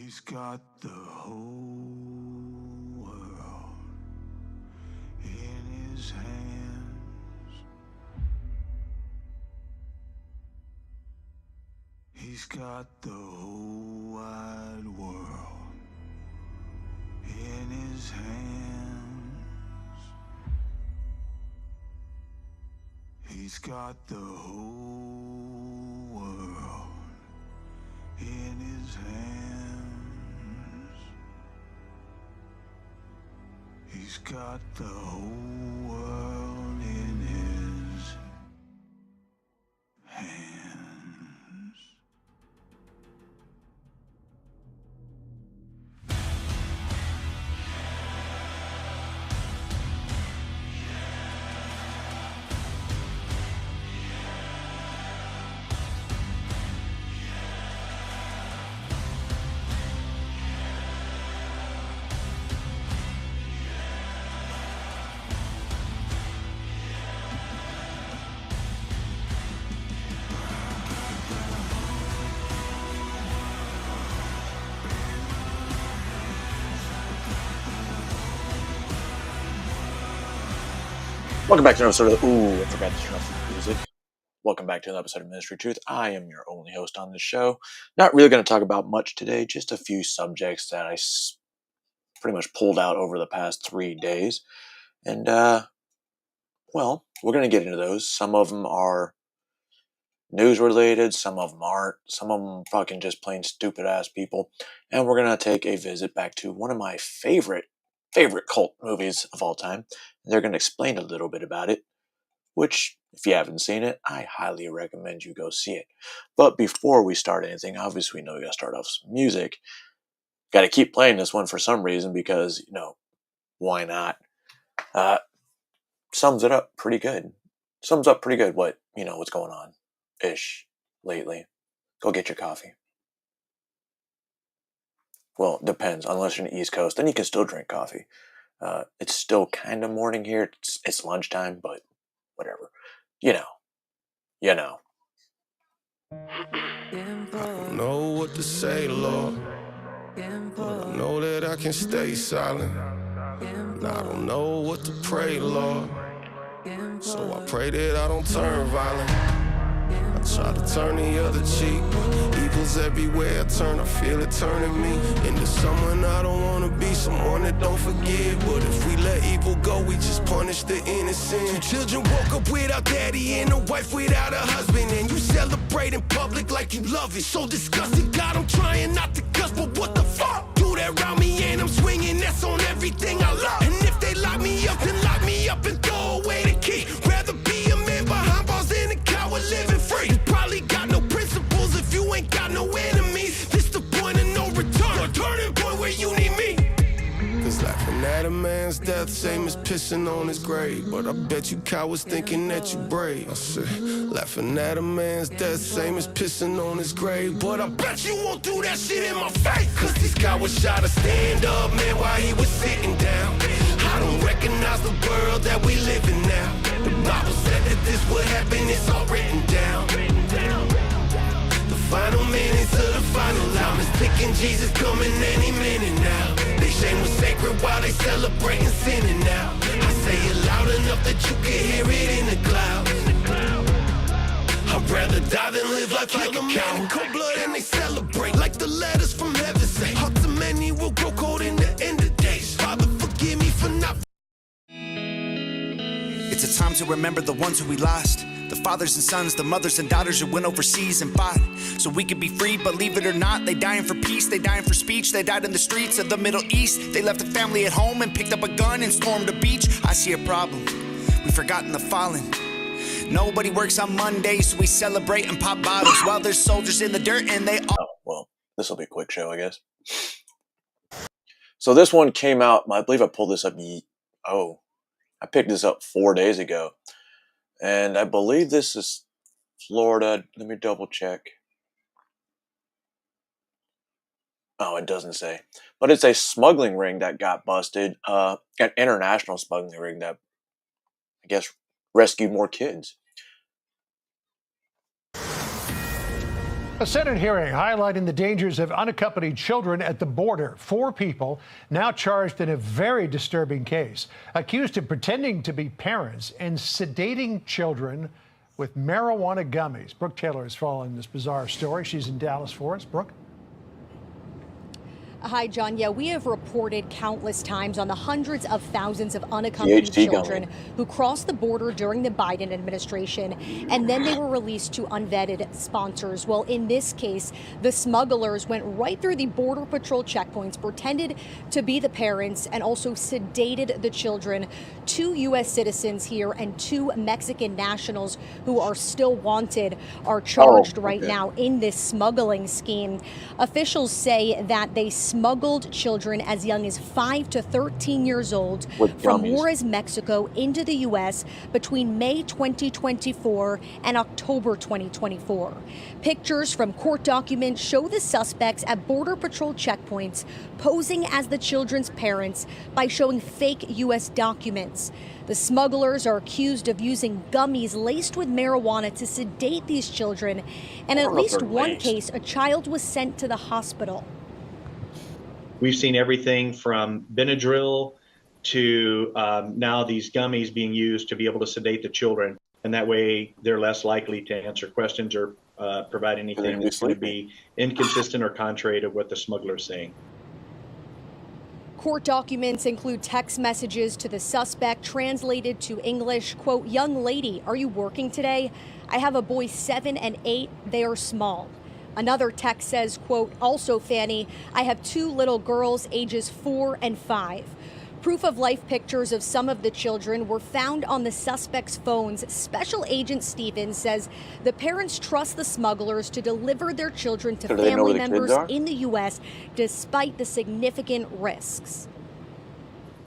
He's got the whole world in his hands. He's got the whole wide world in his hands. He's got the whole world in his hands. He's got the whole world in his hands. Welcome back to another episode of I forgot to turn off the music. Welcome back to another episode of Ministry Truth. I am your only host on this show. Not really going to talk about much today, just a few subjects that I pretty much pulled out over the past 3 days. And, well, we're going to get into those. Some of them are news related, some of them aren't, some of them fucking just plain stupid ass people. And we're going to take a visit back to one of my favorite cult movies of all time. They're going to explain a little bit about it, which, if you haven't seen it, I highly recommend you go see it. But before we start anything, obviously we know we got to start off with some music. Got to keep playing this one for some reason because, why not? Sums it up pretty good. Sums up pretty good what's going on-ish lately. Go get your coffee. Well, it depends. Unless you're in the East Coast, then you can still drink coffee. It's still kind of morning here. It's lunchtime, but whatever. You know. I don't know what to say, Lord, but I know that I can stay silent. And I don't know what to pray, Lord, so I pray that I don't turn violent. I try to turn the other cheek, evil's everywhere I turn, I feel it turning me into someone I don't wanna be, someone that don't forgive. But if we let evil go, we just punish the innocent. Two children woke up without daddy and a wife without a husband, and you celebrate in public like you love it. So disgusting, God, I'm trying not to cuss, but what the fuck? Do that around me and I'm swinging, that's on everything I love. And if they lock me up, then lock me up and throw away the key. Rather be a man behind bars than a coward living free. You probably got no principles if you ain't got no enemies. This the point of no return, a turning point where you need me. Cause laughing at a man's death, same as pissing on his grave. But I bet you cowards thinking that you brave. I said, laughing at a man's death, same as pissing on his grave. But I bet you won't do that shit in my face. Cause these cowards shot a stand up man while he was sitting down. I don't recognize the world that we live in now. The Bible said that this would happen, it's all written down. The final minutes of the final time is ticking, Jesus coming any minute now. They shame was sacred while they celebrating sinning now. I say it loud enough that you can hear it in the clouds. I'd rather die than live life like a cow. Cold blood and they celebrate like the letters from heaven say. Hearts of many will grow cold in the end of days. Father, forgive me for not. It's a time to remember the ones who we lost. The fathers and sons, the mothers and daughters who went overseas and fought so we could be free. Believe it or not, they dying for peace, they dying for speech. They died in the streets of the Middle East. They left the family at home and picked up a gun and stormed the beach. I see a problem, we've forgotten the fallen. Nobody works on Mondays, so we celebrate and pop bottles while there's soldiers in the dirt and they all... Oh, well, this will be a quick show, I guess. So this one came out, I believe I pulled this up, I picked this up 4 days ago. And I believe this is Florida. Let me double check. Oh, it doesn't say. But it's a smuggling ring that got busted. An international smuggling ring that, I guess, rescued more kids. A Senate hearing highlighting the dangers of unaccompanied children at the border. 4 people now charged in a very disturbing case, accused of pretending to be parents and sedating children with marijuana gummies. Brooke Taylor is following this bizarre story. She's in Dallas for us. Brooke? Hi, John. Yeah, we have reported countless times on the hundreds of thousands of unaccompanied children who crossed the border during the Biden administration, and then they were released to unvetted sponsors. Well, in this case, the smugglers went right through the Border Patrol checkpoints, pretended to be the parents, and also sedated the children. 2 U.S. citizens here and 2 Mexican nationals who are still wanted are charged right now in this smuggling scheme. Officials say that they smuggled children as young as 5 to 13 years old from Juarez, Mexico into the U.S. between May 2024 and October 2024. Pictures from court documents show the suspects at Border Patrol checkpoints posing as the children's parents by showing fake U.S. documents. The smugglers are accused of using gummies laced with marijuana to sedate these children, and in at least one case, a child was sent to the hospital. We've seen everything from Benadryl to now these gummies being used to be able to sedate the children. And that way they're less likely to answer questions or provide anything that's going to be inconsistent or contrary to what the smuggler is saying. Court documents include text messages to the suspect translated to English. Quote, "Young lady, are you working today? I have a boy 7 and 8. They are small." Another text says, quote, "Also, Fanny, I have 2 little girls ages 4 and 5. Proof of life pictures of some of the children were found on the suspect's phones. Special Agent Stevens says the parents trust the smugglers to deliver their children to family members in the U.S. despite the significant risks.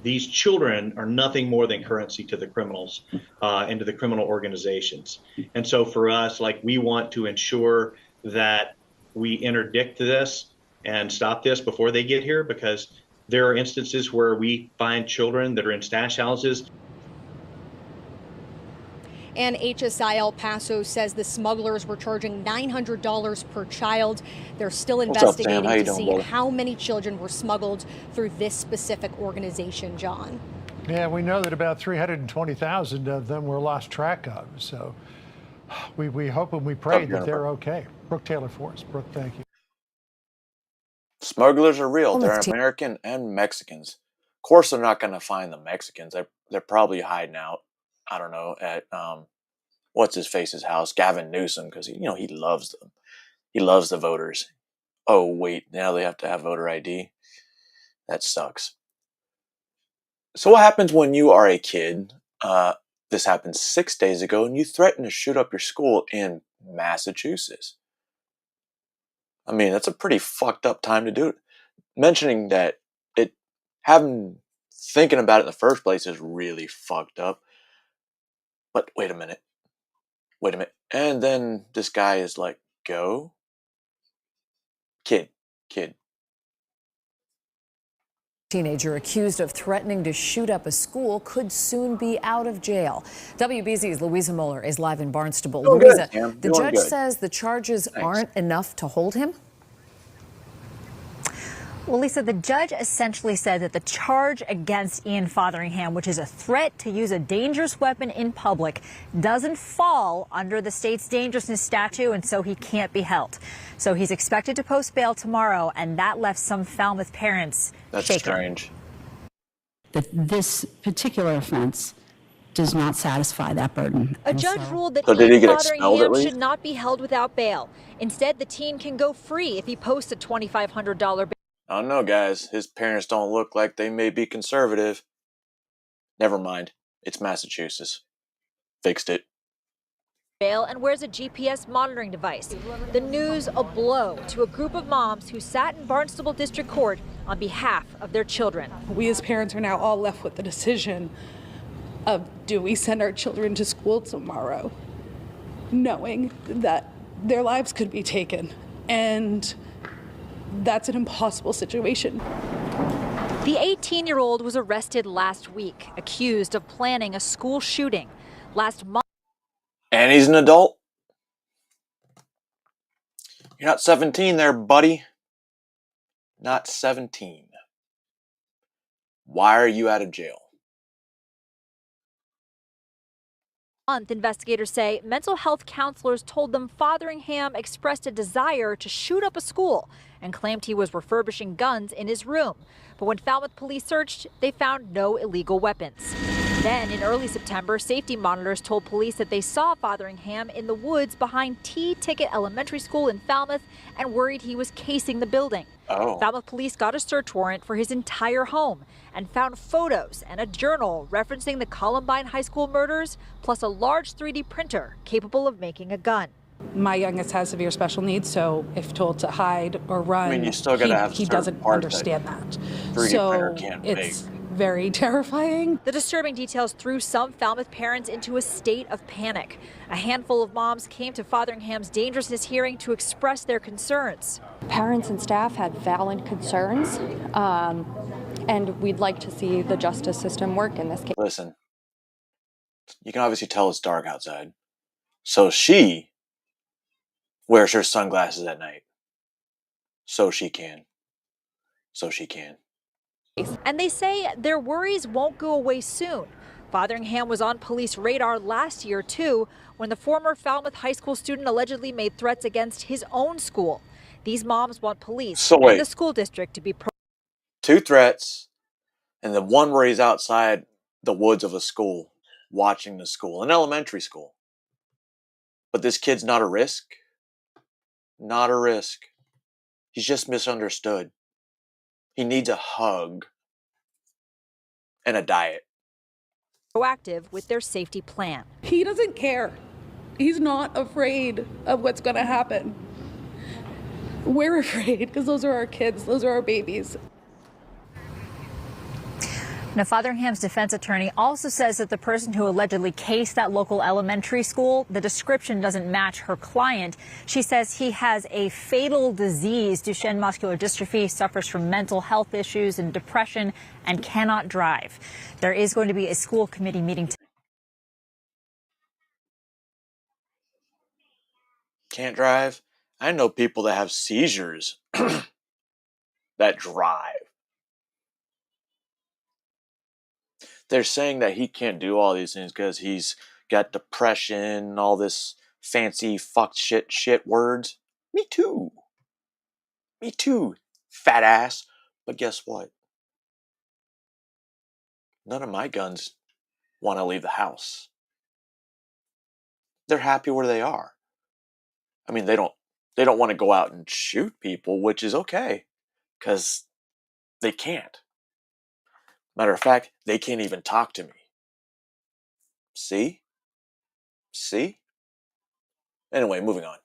These children are nothing more than currency to the criminals and to the criminal organizations. And so for us, like, we want to ensure that we interdict this and stop this before they get here, because there are instances where we find children that are in stash houses. And HSI El Paso says the smugglers were charging $900 per child. They're still investigating to see how many children were smuggled through this specific organization, John. Yeah, we know that about 320,000 of them were lost track of. So we hope and we pray that they're okay. Brooke Taylor for us. Brooke, thank you. Smugglers are real. They're American and Mexicans. Of course, they're not going to find the Mexicans. They're probably hiding out, I don't know, at what's his face's house, Gavin Newsom, because he loves them. He loves the voters. Oh wait, now they have to have voter ID. That sucks. So what happens when you are a kid? This happened 6 days ago, and you threaten to shoot up your school in Massachusetts. I mean, that's a pretty fucked up time to do it. Mentioning that thinking about it in the first place is really fucked up. But wait a minute. And then this guy is like, go. Kid. Teenager accused of threatening to shoot up a school could soon be out of jail. WBZ's Louisa Moeller is live in Barnstable. Louisa, the judge says the charges aren't enough to hold him. Well, Lisa, the judge essentially said that the charge against Ian Fotheringham, which is a threat to use a dangerous weapon in public, doesn't fall under the state's dangerousness statute, and so he can't be held. So he's expected to post bail tomorrow, and that left some Falmouth parents shaken. Strange. This particular offense does not satisfy that burden. A judge ruled that Ian Fotheringham should not be held without bail. Instead, the teen can go free if he posts a $2,500 bail. I don't know, guys. His parents don't look like they may be conservative. Never mind. It's Massachusetts. Fixed it. Bail and wears a GPS monitoring device. The news a blow to a group of moms who sat in Barnstable District Court on behalf of their children. We as parents are now all left with the decision of, do we send our children to school tomorrow, knowing that their lives could be taken? And that's an impossible situation. The 18-year-old was arrested last week, accused of planning a school shooting. Last month. And he's an adult. You're not 17 there, buddy. Not 17. Why are you out of jail? Investigators say mental health counselors told them Fotheringham expressed a desire to shoot up a school and claimed he was refurbishing guns in his room. But when Falmouth police searched, they found no illegal weapons. Then, in early September, safety monitors told police that they saw Fotheringham in the woods behind T-Ticket Elementary School in Falmouth and worried he was casing the building. Falmouth police got a search warrant for his entire home and found photos and a journal referencing the Columbine High School murders, plus a large 3D printer capable of making a gun. My youngest has severe special needs, so if told to hide or run, I mean, you still gotta have he doesn't understand that. 3D So printer can't it's make. very terrifying. The disturbing details threw some Falmouth parents into a state of panic. A handful of moms came to Fotheringham's dangerousness hearing to express their concerns. Parents and staff had valid concerns, and we'd like to see the justice system work in this case. Listen, you can obviously tell it's dark outside. So she wears her sunglasses at night. So she can. And they say their worries won't go away soon. Fotheringham was on police radar last year, too, when the former Falmouth High School student allegedly made threats against his own school. These moms want police and the school district to be 2 threats, and then one where he's outside the woods of a school, watching the school, an elementary school. But this kid's not a risk. Not a risk. He's just misunderstood. He needs a hug and a diet. proactive with their safety plan. He doesn't care. He's not afraid of what's going to happen. We're afraid because those are our kids. Those are our babies. Now, Fotheringham's defense attorney also says that the person who allegedly cased that local elementary school, the description doesn't match her client. She says he has a fatal disease, Duchenne muscular dystrophy, suffers from mental health issues and depression, and cannot drive. There is going to be a school committee meeting today. Can't drive? I know people that have seizures that drive. They're saying that he can't do all these things because he's got depression, all this fancy fuck shit words. Me too. Me too, fat ass. But guess what? None of my guns want to leave the house. They're happy where they are. I mean, they don't want to go out and shoot people, which is okay, because they can't. Matter of fact, they can't even talk to me. See? See? Anyway, moving on.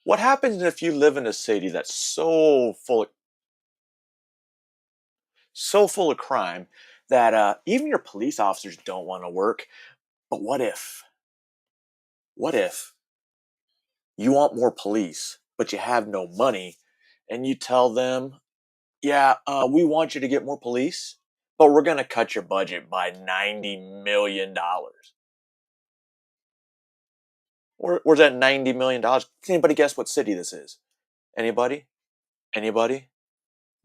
What happens if you live in a city that's so full of crime that even your police officers don't want to work? But what if you want more police, but you have no money, and you tell them, yeah, we want you to get more police, but we're going to cut your budget by $90 million. Where's that $90 million? Can anybody guess what city this is? Anybody? Anybody?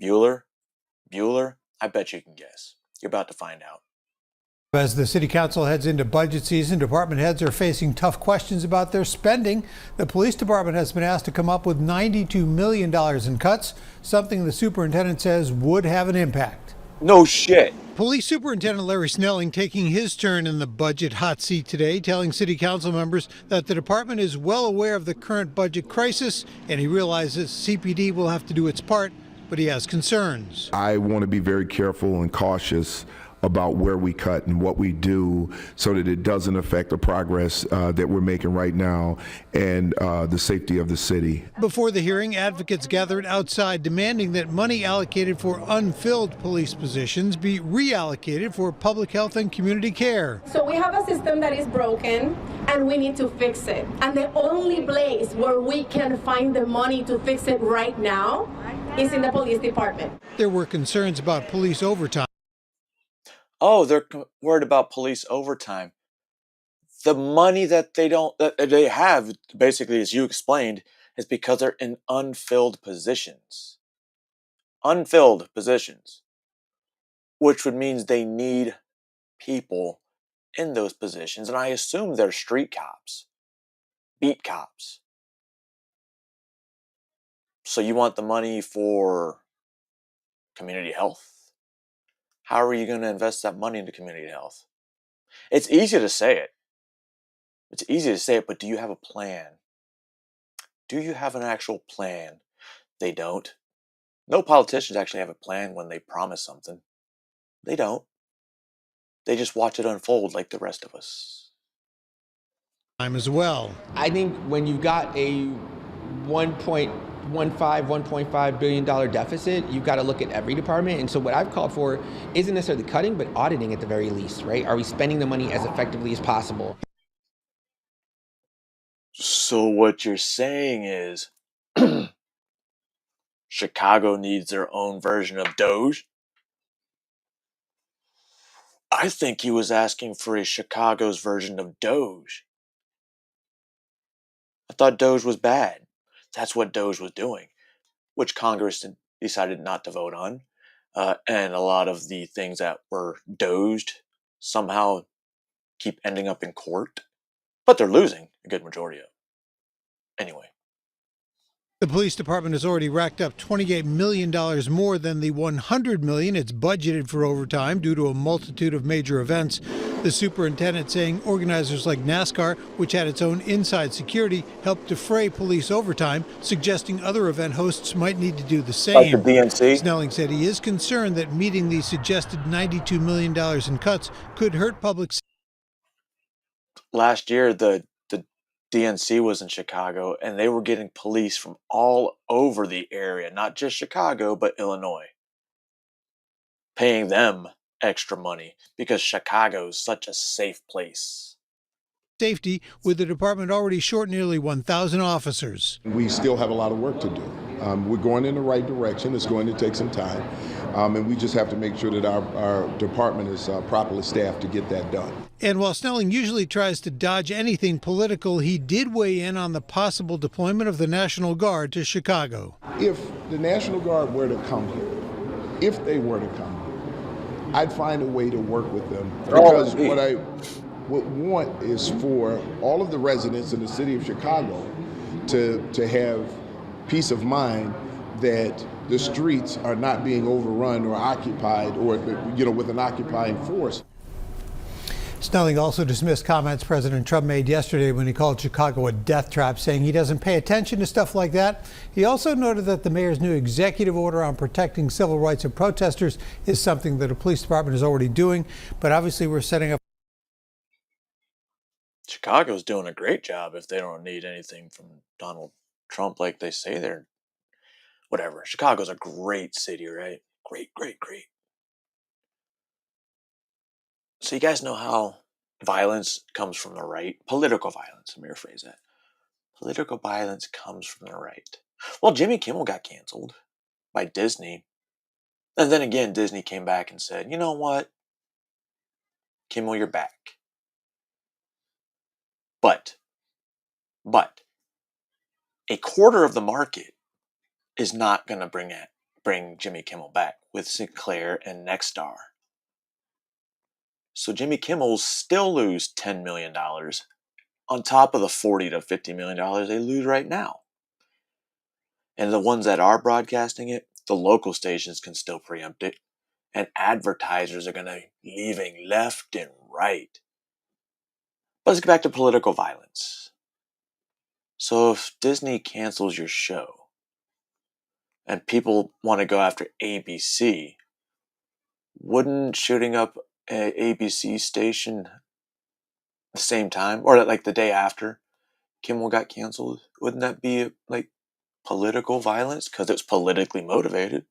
Bueller? Bueller? I bet you can guess. You're about to find out. As the city council heads into budget season, department heads are facing tough questions about their spending. The police department has been asked to come up with $92 million in cuts, something the superintendent says would have an impact. No shit. Police Superintendent Larry Snelling taking his turn in the budget hot seat today, telling city council members that the department is well aware of the current budget crisis and he realizes CPD will have to do its part, but he has concerns. I want to be very careful and cautious about where we cut and what we do so that it doesn't affect the progress that we're making right now and the safety of the city. Before the hearing, advocates gathered outside demanding that money allocated for unfilled police positions be reallocated for public health and community care. So we have a system that is broken and we need to fix it. And the only place where we can find the money to fix it right now is in the police department. There were concerns about police overtime. Oh, they're worried about police overtime. The money that they have, basically, as you explained, is because they're in unfilled positions. Unfilled positions. Which would mean they need people in those positions. And I assume they're street cops. Beat cops. So you want the money for community health? How are you going to invest that money into community health? It's easy to say it. It's easy to say it, but do you have a plan? Do you have an actual plan? They don't. No politicians actually have a plan when they promise something. They don't. They just watch it unfold like the rest of us. As well. I think when you've got a $1.5 billion deficit, you've got to look at every department. And so what I've called for isn't necessarily cutting, but auditing at the very least, right? Are we spending the money as effectively as possible? So what you're saying is Chicago needs their own version of Doge? I think he was asking for a Chicago's version of Doge. I thought Doge was bad. That's what Doge was doing, which Congress decided not to vote on. And a lot of the things that were doged somehow keep ending up in court. But they're losing a good majority of it. Anyway. The police department has already racked up $28 million more than the $100 million it's budgeted for overtime due to a multitude of major events. The superintendent saying organizers like NASCAR, which had its own inside security, helped defray police overtime, suggesting other event hosts might need to do the same. Like the DNC? Snelling said he is concerned that meeting the suggested $92 million in cuts could hurt public safety. Last year, the DNC was in Chicago, and they were getting police from all over the area, not just Chicago, but Illinois, paying them extra money because Chicago is such a safe place. Safety, with the department already short nearly 1,000 officers. We still have a lot of work to do. We're going in the right direction. It's going to take some time. And we just have to make sure that our department is properly staffed to get that done. And while Snelling usually tries to dodge anything political, he did weigh in on the possible deployment of the National Guard to Chicago. If the National Guard were to come here, if they were to come here, I'd find a way to work with them. Because what I would want is for all of the residents in the city of Chicago to have peace of mind that the streets are not being overrun or occupied or, with an occupying force. Snelling also dismissed comments President Trump made yesterday when he called Chicago a death trap, saying he doesn't pay attention to stuff like that. He also noted that the mayor's new executive order on protecting civil rights of protesters is something that the police department is already doing, but obviously we're setting up. Chicago's doing a great job if they don't need anything from Donald Trump like they say they're. Whatever. Chicago's a great city, right? Great, great, great. So you guys know how violence comes from the right? Political violence, let me rephrase that. Political violence comes from the right. Well, Jimmy Kimmel got canceled by Disney. And then again, Disney came back and said, you know what? Kimmel, you're back. But a quarter of the market is not going to bring Jimmy Kimmel back with Sinclair and Nexstar. So Jimmy Kimmel still lose $10 million on top of the $40 to $50 million they lose right now. And the ones that are broadcasting it, the local stations can still preempt it. And advertisers are going to be leaving left and right. But let's get back to political violence. So if Disney cancels your show, and people want to go after ABC, wouldn't shooting up an ABC station the same time, or like the day after Kimmel got canceled, wouldn't that be like political violence because it's politically motivated?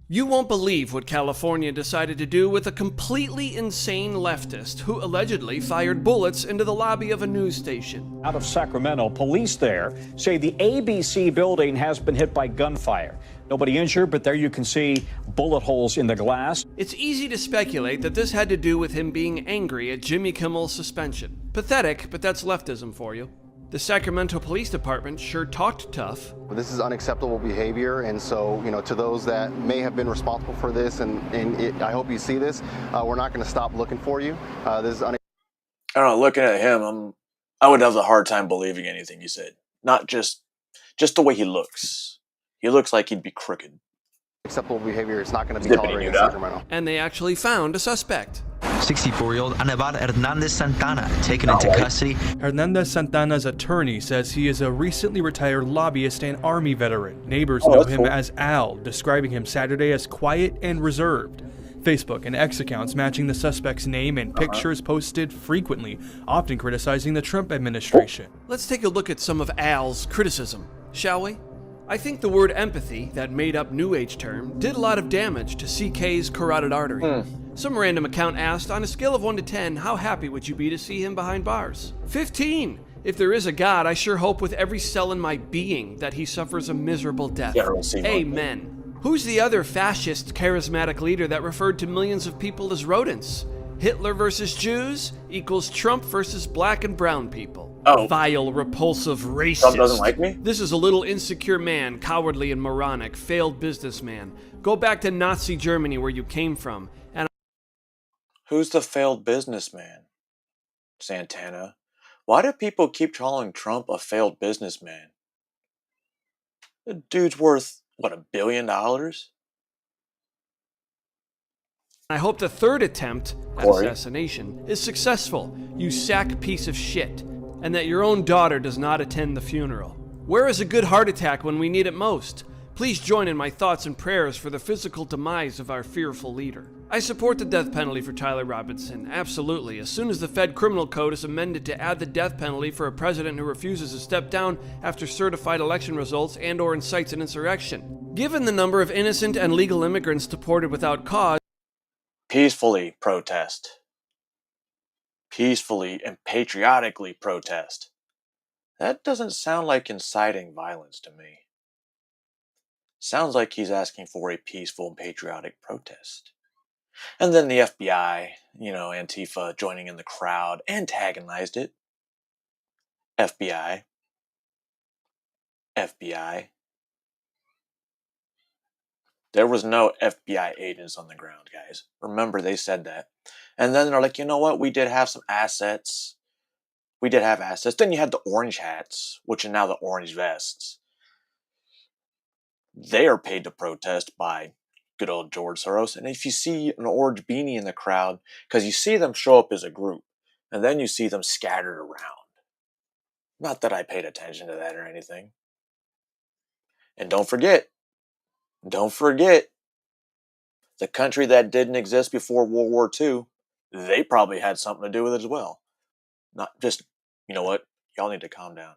You won't believe what California decided to do with a completely insane leftist who allegedly fired bullets into the lobby of a news station. Out of Sacramento, police there say the ABC building has been hit by gunfire. Nobody injured, but there you can see bullet holes in the glass. It's easy to speculate that this had to do with him being angry at Jimmy Kimmel's suspension. Pathetic, but that's leftism for you. The Sacramento Police Department sure talked tough. This is unacceptable behavior, and so, to those that may have been responsible for this, I hope you see this, we're not going to stop looking for you. This is I don't know, looking at him, I would have a hard time believing anything he said. Not just the way he looks. He looks like he'd be crooked. Acceptable behavior is not going to be tolerated in Sacramento. And they actually found a suspect. 64-year-old Aníbal Hernández Santana taken into custody. Hernández Santana's attorney says he is a recently retired lobbyist and Army veteran. Neighbors know him as Al, describing him Saturday as quiet and reserved. Facebook and X accounts matching the suspect's name and pictures posted frequently, often criticizing the Trump administration. Let's take a look at some of Al's criticism, shall we? I think the word empathy, that made-up New Age term, did a lot of damage to CK's carotid artery. Some random account asked, on a scale of 1 to 10, how happy would you be to see him behind bars? 15! If there is a God, I sure hope with every cell in my being that he suffers a miserable death. Amen. Who's the other fascist, charismatic leader that referred to millions of people as rodents? Hitler versus Jews equals Trump versus black and brown people. Oh. Vile, repulsive racist. Trump doesn't like me? This is a little insecure man, cowardly and moronic, failed businessman. Go back to Nazi Germany where you came from. And who's the failed businessman? Santana. Why do people keep calling Trump a failed businessman? The dude's worth, what, $1 billion? I hope the third attempt at assassination is successful, you sack piece of shit, and that your own daughter does not attend the funeral. Where is a good heart attack when we need it most? Please join in my thoughts and prayers for the physical demise of our fearful leader. I support the death penalty for Tyler Robinson, absolutely, as soon as the Fed criminal code is amended to add the death penalty for a president who refuses to step down after certified election results and/or incites an insurrection. Given the number of innocent and legal immigrants deported without cause, peacefully protest. Peacefully and patriotically protest. That doesn't sound like inciting violence to me. Sounds like he's asking for a peaceful and patriotic protest. And then the FBI, Antifa joining in the crowd, antagonized it. FBI. There was no FBI agents on the ground, guys. Remember, they said that. And then they're like, you know what? We did have some assets. We did have assets. Then you had the orange hats, which are now the orange vests. They are paid to protest by good old George Soros. And if you see an orange beanie in the crowd, because you see them show up as a group, and then you see them scattered around. Not that I paid attention to that or anything. And don't forget, the country that didn't exist before World War II, they probably had something to do with it as well. Not just, you know what, y'all need to calm down.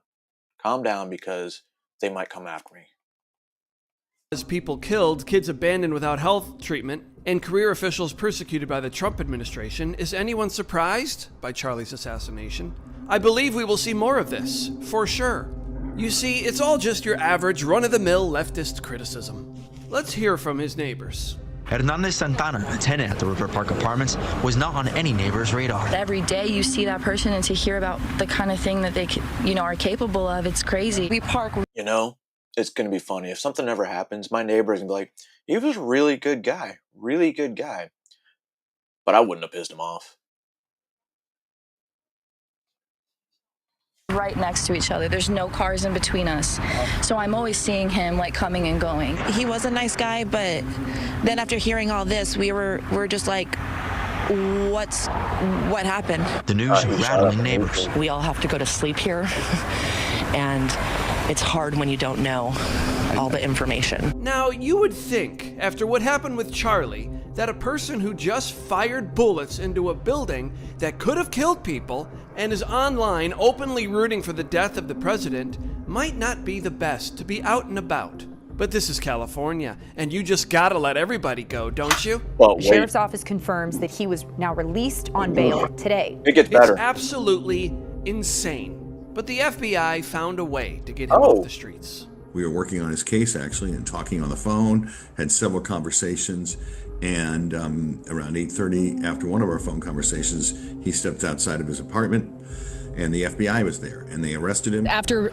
Calm down because they might come after me. As people killed, kids abandoned without health treatment, and career officials persecuted by the Trump administration, is anyone surprised by Charlie's assassination? I believe we will see more of this, for sure. You see, it's all just your average run-of-the-mill leftist criticism. Let's hear from his neighbors. Hernández Santana, a tenant at the River Park Apartments, was not on any neighbor's radar. Every day you see that person, and to hear about the kind of thing that they, are capable of, it's crazy. We park. It's going to be funny. If something ever happens, my neighbor's going to be like, he was a really good guy. But I wouldn't have pissed him off. Right next to each other. There's no cars in between us. So I'm always seeing him coming and going. He was a nice guy, but then after hearing all this, we're just like, what happened? The news rattling neighbors. We all have to go to sleep here, and it's hard when you don't know all the information. Now, you would think, after what happened with Charlie, that a person who just fired bullets into a building that could have killed people and is online openly rooting for the death of the president might not be the best to be out and about. But this is California, and you just gotta let everybody go, don't you? The sheriff's office confirms that he was now released on bail today. It gets better. It's absolutely insane. But the FBI found a way to get him off the streets. We were working on his case, actually, and talking on the phone, had several conversations, and around 8:30, after one of our phone conversations, he stepped outside of his apartment, and the FBI was there, and they arrested him. After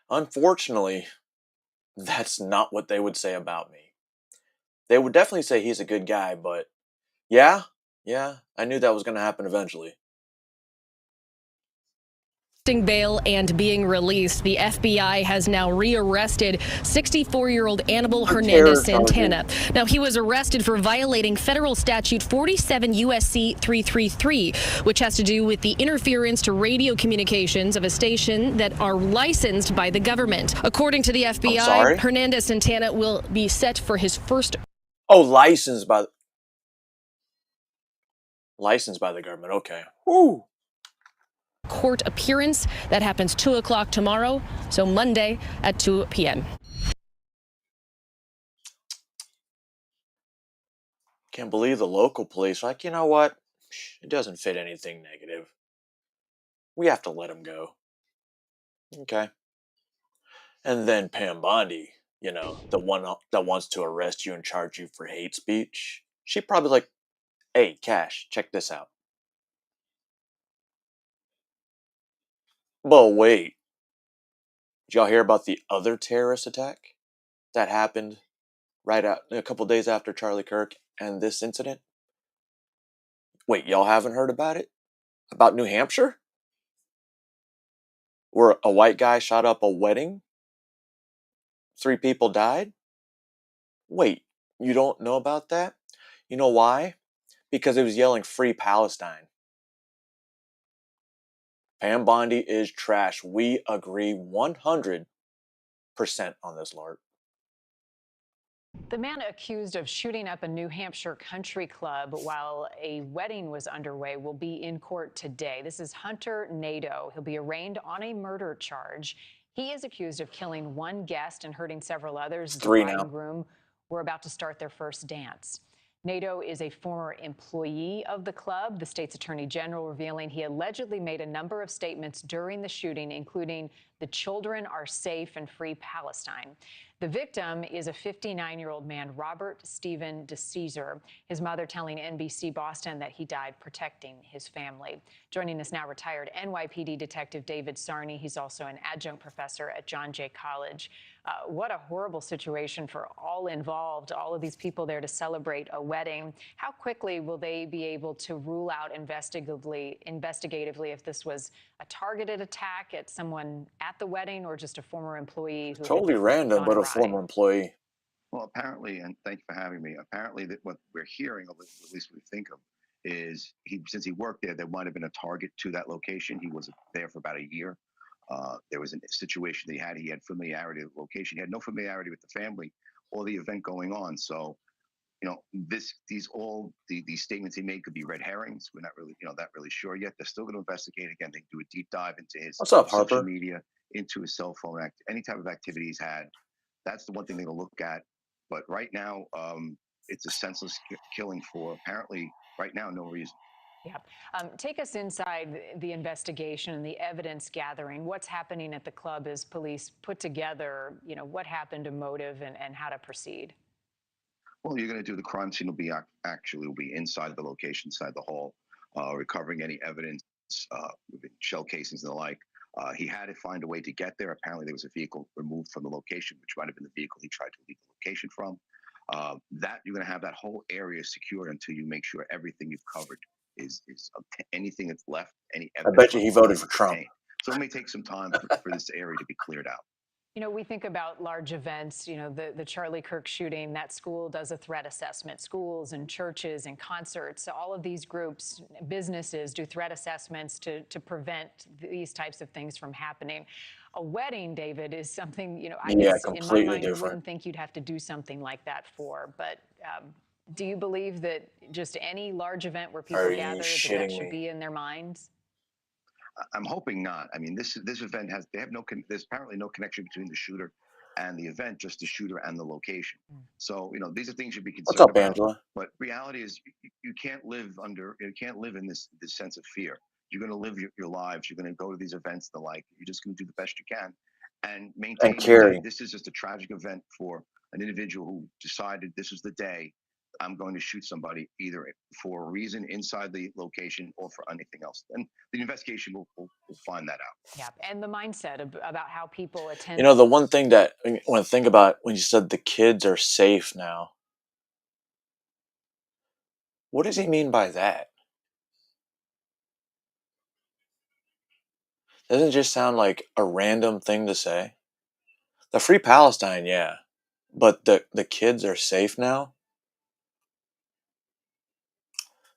Unfortunately, that's not what they would say about me. They would definitely say he's a good guy, but yeah, I knew that was going to happen eventually. bail and being released, the FBI has now rearrested 64-year-old Anibal Hernandez Santana. Now, he was arrested for violating federal statute 47 U.S.C. 333, which has to do with the interference to radio communications of a station that are licensed by the government. According to the FBI, Hernandez Santana will be set for his first... Oh, licensed by the government. Okay. Woo. Court appearance that happens 2 o'clock tomorrow, so Monday at 2 p.m. Can't believe the local police are like, you know what? It doesn't fit anything negative. We have to let him go. Okay. And then Pam Bondi, you know, the one that wants to arrest you and charge you for hate speech, she probably like, hey, Cash, check this out. But wait, did y'all hear about the other terrorist attack that happened a couple days after Charlie Kirk and this incident? Wait, y'all haven't heard about it? About New Hampshire? Where a white guy shot up a wedding? 3 people died? Wait, you don't know about that? You know why? Because it was yelling Free Palestine. Pam Bondi is trash. We agree 100% on this, Lord. The man accused of shooting up a New Hampshire country club while a wedding was underway will be in court today. This is Hunter Nadeau. He'll be arraigned on a murder charge. He is accused of killing one guest and hurting several others. It's 3 the bride now. and groom were about to start their first dance. Nadeau is a former employee of the club. The state's attorney general revealing he allegedly made a number of statements during the shooting, including "the children are safe and free Palestine." The victim is a 59-year-old man, Robert Stephen DeCesar, his mother telling NBC Boston that he died protecting his family. Joining us now, retired NYPD Detective David Sarney. He's also an adjunct professor at John Jay College. What a horrible situation for all involved, all of these people there to celebrate a wedding. How quickly will they be able to rule out investigatively if this was a targeted attack at someone at the wedding or just a former employee who Totally random, but a former employee. Well, apparently, and thank you for having me, apparently that what we're hearing, at least we think of, is since he worked there, there might have been a target to that location. He was there for about a year. There was a situation that he had familiarity with the location. He had no familiarity with the family or the event going on. So, you know, these statements he made could be red herrings. We're not really, that really sure yet. They're still going to investigate. Again, they do a deep dive into his social media, into his cell phone, any type of activity he's had. That's the one thing they're going to look at. But right now, it's a senseless killing for apparently right now no reason. Yeah. Take us inside the investigation and the evidence gathering. What's happening at the club as police put together, what happened, a motive, and how to proceed? Well, you're going to do the crime scene will be inside the location, inside the hall, recovering any evidence, shell casings and the like. He had to find a way to get there. Apparently, there was a vehicle removed from the location, which might have been the vehicle he tried to leave the location from. That you're going to have that whole area secured until you make sure everything you've covered is anything that's left. Any evidence. I bet you he voted for Trump. So it may take some time for this area to be cleared out. We think about large events, the Charlie Kirk shooting, that school does a threat assessment. Schools and churches and concerts, all of these groups, businesses do threat assessments to prevent these types of things from happening. A wedding, David, is something, I guess in my mind, you wouldn't think you'd have to do something like that for. But do you believe that just any large event where people gather, that should be in their minds? I'm hoping not. I mean, this event there's apparently no connection between the shooter and the event, just the shooter and the location. So, these are things you'd be concerned about. What's up, Angela? But reality is you can't live in this sense of fear. You're going to live your lives. You're going to go to these events, the like. You're just going to do the best you can and maintain. And carry. This is just a tragic event for an individual who decided this is the day I'm going to shoot somebody, either for a reason inside the location or for anything else. And the investigation will find that out. Yeah, and the mindset about how people attend. You know, the one thing that I want to think about when you said the kids are safe now, what does he mean by that? Doesn't it just sound like a random thing to say? The Free Palestine, yeah. But the kids are safe now?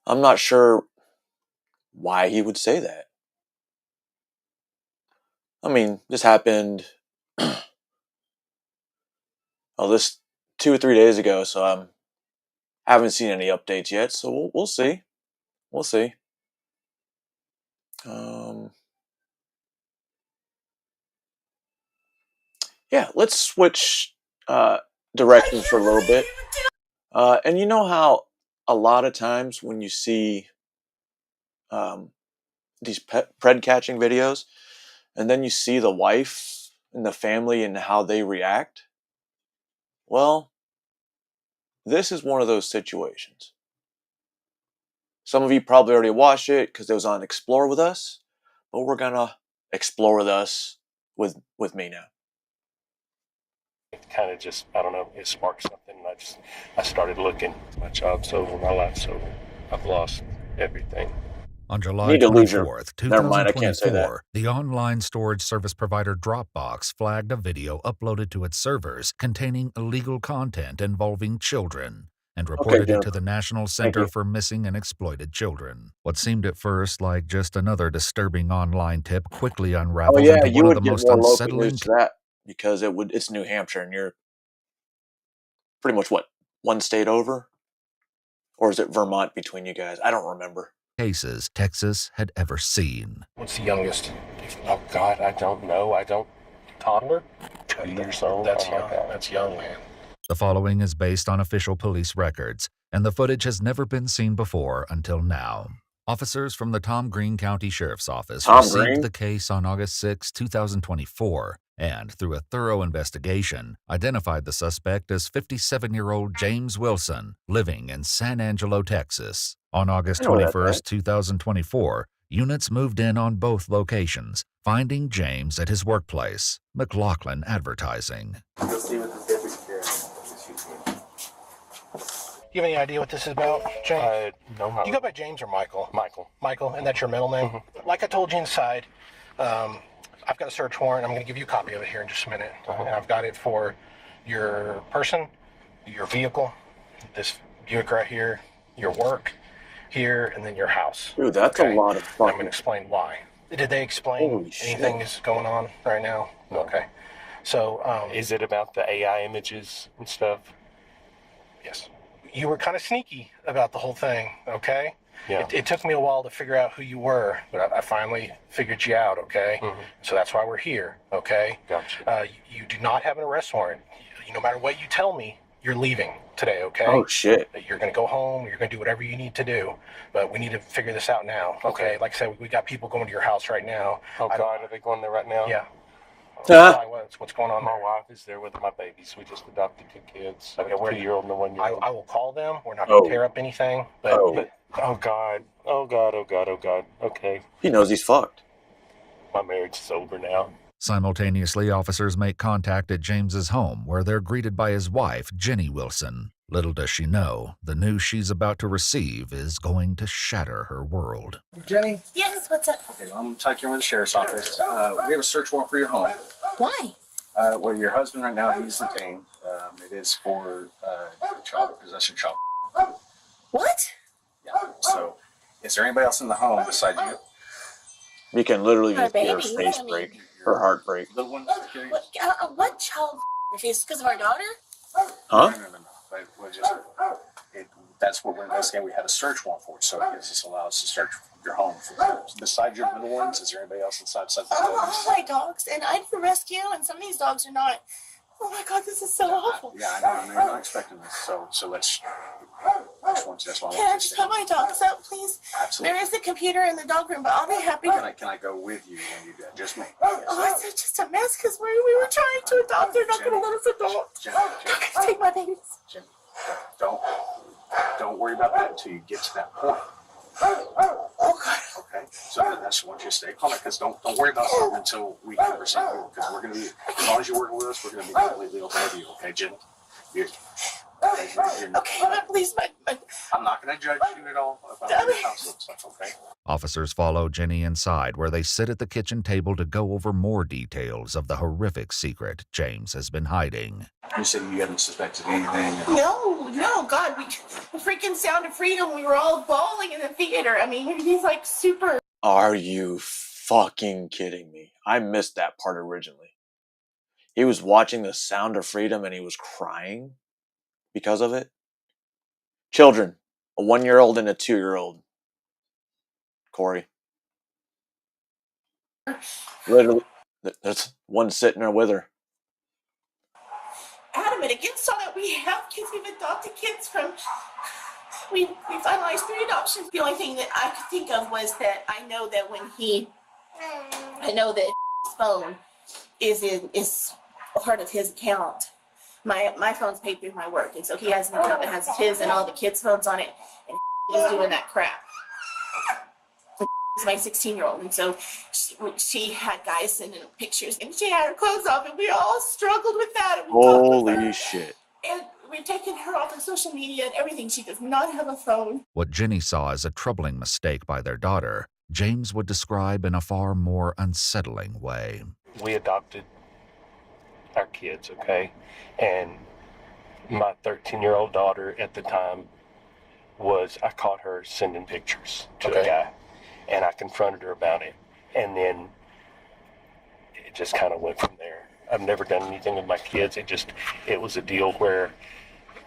I'm not sure why he would say that. I mean, this happened this 2 or 3 days ago, so I haven't seen any updates yet, so we'll see. We'll see. Yeah, let's switch directions for a little bit. And you know how a lot of times when you see these pred catching videos, and then you see the wife and the family and how they react? Well, this is one of those situations. Some of you probably already watched it because it was on Explore With Us, but we're gonna explore with us with me now. It kind of just, I don't know, it sparked something. I started looking. My job's over, my life's over. I've lost everything. On July 24th, 2024, the online storage service provider Dropbox flagged a video uploaded to its servers containing illegal content involving children and reported it to the National Center for Missing and Exploited Children. What seemed at first like just another disturbing online tip quickly unraveled into one of the most unsettling. That because it's New Hampshire and you're pretty much one state over, or is it Vermont between you guys? I don't remember. Cases Texas had ever seen. What's the youngest? Oh God, I don't know. Toddler? 2 years old. That's young. That's young, man. The following is based on official police records, and the footage has never been seen before until now. Officers from the Tom Green County Sheriff's Office received the case on August 6, 2024, and through a thorough investigation, identified the suspect as 57-year-old James Wilson, living in San Angelo, Texas. On August 21st, 2024, units moved in on both locations, finding James at his workplace, McLaughlin Advertising. You'll see what the difference Do you have any idea what this is about, James? No. Do you go by James or Michael? Michael, and that's your middle name? Mm-hmm. Like I told you inside, I've got a search warrant. I'm going to give you a copy of it here in just a minute. And I've got it for your person, your vehicle, this Buick right here, your work here, and then your house. Dude, that's a lot of fun. I'm going to explain why. Did they explain anything is going on right now? No. Okay. So, is it about the AI images and stuff? Yes. You were kind of sneaky about the whole thing, okay? Yeah. It took me a while to figure out who you were, but I finally figured you out, okay? Mm-hmm. So that's why we're here, okay? Gotcha. You do not have an arrest warrant. No matter what you tell me, you're leaving today, okay? Oh, shit. You're going to go home. You're going to do whatever you need to do. But we need to figure this out now, okay? Like I said, we got people going to your house right now. Oh, God, are they going there right now? Yeah. What's going on? My wife is there with my babies. We just adopted 2 kids. Okay, a 2-year-old and a 1-year-old. I will call them. We're not going to tear up anything. But, oh, God. Oh, God. Oh, God. Oh, God. Okay. He knows he's fucked. My marriage is over now. Simultaneously, officers make contact at James's home, where they're greeted by his wife, Jenny Wilson. Little does she know, the news she's about to receive is going to shatter her world. Jenny? Yes, what's up? Okay, I'm talking with the sheriff's office. We have a search warrant for your home. Why? Well, your husband right now, he's detained. It is for child possession. What? Yeah. So, is there anybody else in the home besides you? You can literally just hear her face break, her heart break. Little one? What child? If it's because of our daughter? Huh? No. That's what we're investigating. We had a search warrant for, so it gives us allows to search your home. Besides your little ones, is there anybody else inside? Oh, my dogs, and I do rescue, and some of these dogs are not Oh my God, this is so awful. Yeah, I know you're not expecting this. So let's. That's why Can I just put my dogs up, please? Absolutely. There is a computer in the dog room, but I'll be happy. Can I go with you when you do that? Just me. Oh, it's just a mess because we were trying to adopt. They're not going to let us adopt. They're going to take my babies. Jimmy, don't worry about that until you get to that point. Oh God. Okay. So that's what you stay calm, because don't worry about something until we conversate more, because we're going to be, as long as you're working with us, we're going to be completely okay with you. Okay, Jimmy? Okay, but please, I'm not going to judge you at all about your household stuff, okay? Officers follow Jenny inside, where they sit at the kitchen table to go over more details of the horrific secret James has been hiding. You said you hadn't suspected anything. No, God, the freaking Sound of Freedom, we were all bawling in the theater. I mean, he's like super. Are you fucking kidding me? I missed that part originally. He was watching the Sound of Freedom and he was crying because of it. Children, a 1-year-old and a 2-year-old. Corey. Literally, there's one sitting there with her. Adamant against all that. We have kids. We've adopted kids from. We finalized 3 adoptions. The only thing that I could think of was that I know that his phone is part of his account. My phone's paid through my work, and so he has an account that has his and all the kids' phones on it, and he's doing that crap. He's my 16-year-old, and so she had guys sending pictures, and she had her clothes off, and we all struggled with that. And Holy shit. And we've taken her off of social media and everything. She does not have a phone. What Jenny saw as a troubling mistake by their daughter, James would describe in a far more unsettling way. We adopted our kids, okay? And my 13-year-old daughter at the time I caught her sending pictures to a guy, and I confronted her about it. And then it just kind of went from there. I've never done anything with my kids. It was a deal where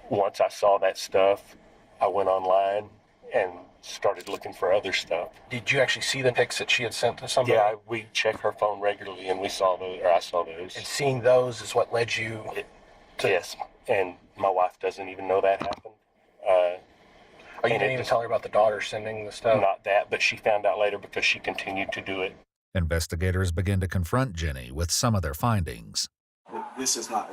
once I saw that stuff, I went online and started looking for other stuff. Did you actually see the pics that she had sent to somebody? Yeah, we check her phone regularly, and I saw those. And seeing those is what led you to... Yes, and my wife doesn't even know that happened. You didn't even tell her about the daughter sending the stuff? Not that, but she found out later because she continued to do it. Investigators begin to confront Jenny with some of their findings. This is not...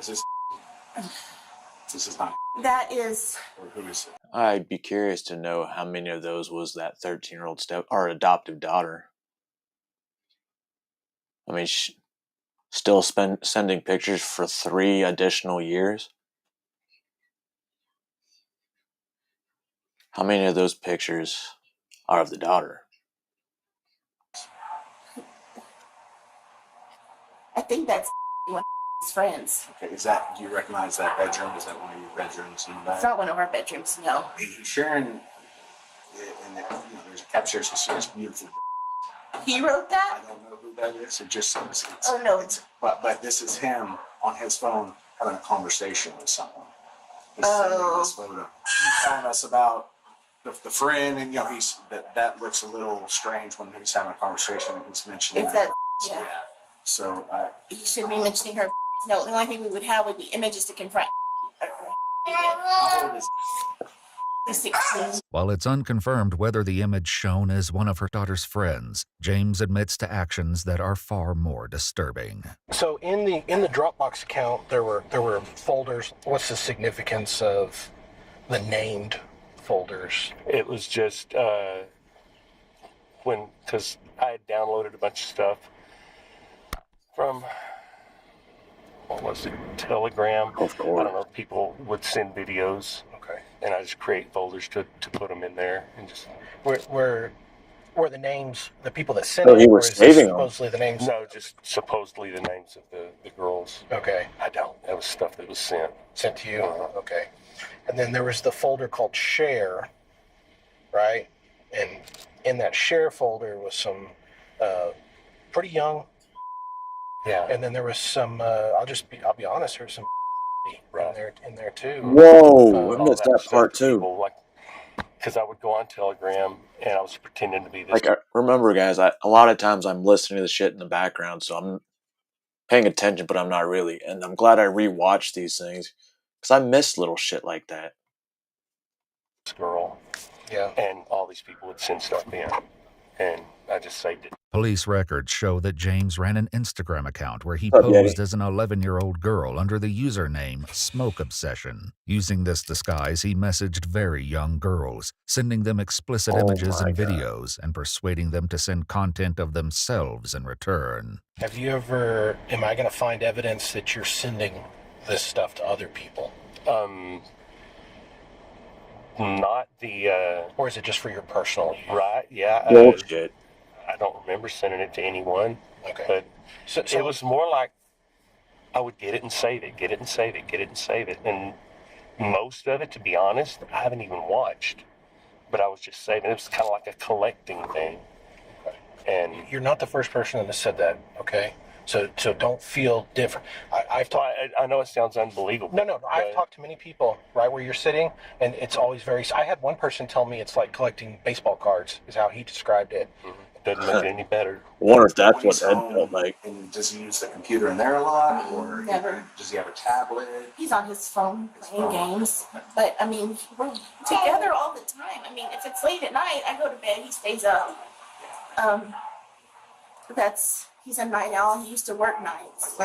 That is... Or who is it? I'd be curious to know how many of those was that 13-year-old adoptive daughter. I mean, still sending pictures for 3 additional years. How many of those pictures are of the daughter? I think that's one of his friends. Okay, do you recognize that bedroom? Is that one of your bedrooms in the back? It's not one of our bedrooms, no. He's sharing, and there's a capture, so it's beautiful. He wrote that? I don't know who that is. It just says oh no. But this is him on his phone having a conversation with someone. He's sending this photo. He's telling us about the friend, and that looks a little strange when he's having a conversation and he's mentioning that. Yeah. So he should be mentioning her. No, the only thing we would have would be images to confront. While it's unconfirmed whether the image shown is one of her daughter's friends, James admits to actions that are far more disturbing. So in the Dropbox account, there were folders. What's the significance of the named folders? It was just because I had downloaded a bunch of stuff from, what was it, Telegram. Of course. I don't know, people would send videos. Okay. And I just create folders to put them in there. And just were the names, the people that sent so it, he was saving them. Supposedly the names? No, just supposedly the names of the girls. Okay. That was stuff that was sent. Sent to you? Okay. And then there was the folder called Share, right? And in that Share folder was some pretty young. Yeah. And then there was some, I'll be honest, there was some in there too. Whoa, I missed that part too. Because I would go on Telegram and I was pretending to be this. Remember, guys, a lot of times I'm listening to the shit in the background, so paying attention, but I'm not really. And I'm glad I rewatched these things because I miss little shit like that. Girl. Yeah. And all these people would send stuff in. And I just saved it. Police records show that James ran an Instagram account where he posed as an 11-year-old girl under the username Smoke Obsession. Using this disguise, he messaged very young girls, sending them explicit images and videos, and persuading them to send content of themselves in return. Have you ever, am I going to find evidence that you're sending this stuff to other people? Not the, or is it just for your personal use? Right, yeah. Bullshit. I don't remember sending it to anyone. Okay. But so it was more like I would get it and save it, get it and save it, get it and save it. And most of it, to be honest, I haven't even watched. But I was just saving it. It was kind of like a collecting thing. And you're not the first person that has said that, okay? So don't feel different. I know it sounds unbelievable. No. I've talked to many people, right, where you're sitting, and it's always very... I had one person tell me it's like collecting baseball cards, is how he described it. Mm-hmm. Doesn't make it any better. I wonder if that's what Ed felt like. And does he use the computer in there a lot, or Never. Does he have a tablet? He's on his phone playing games. But, I mean, we're together all the time. I mean, if it's late at night, I go to bed, he stays up. He's a night owl. He used to work nights.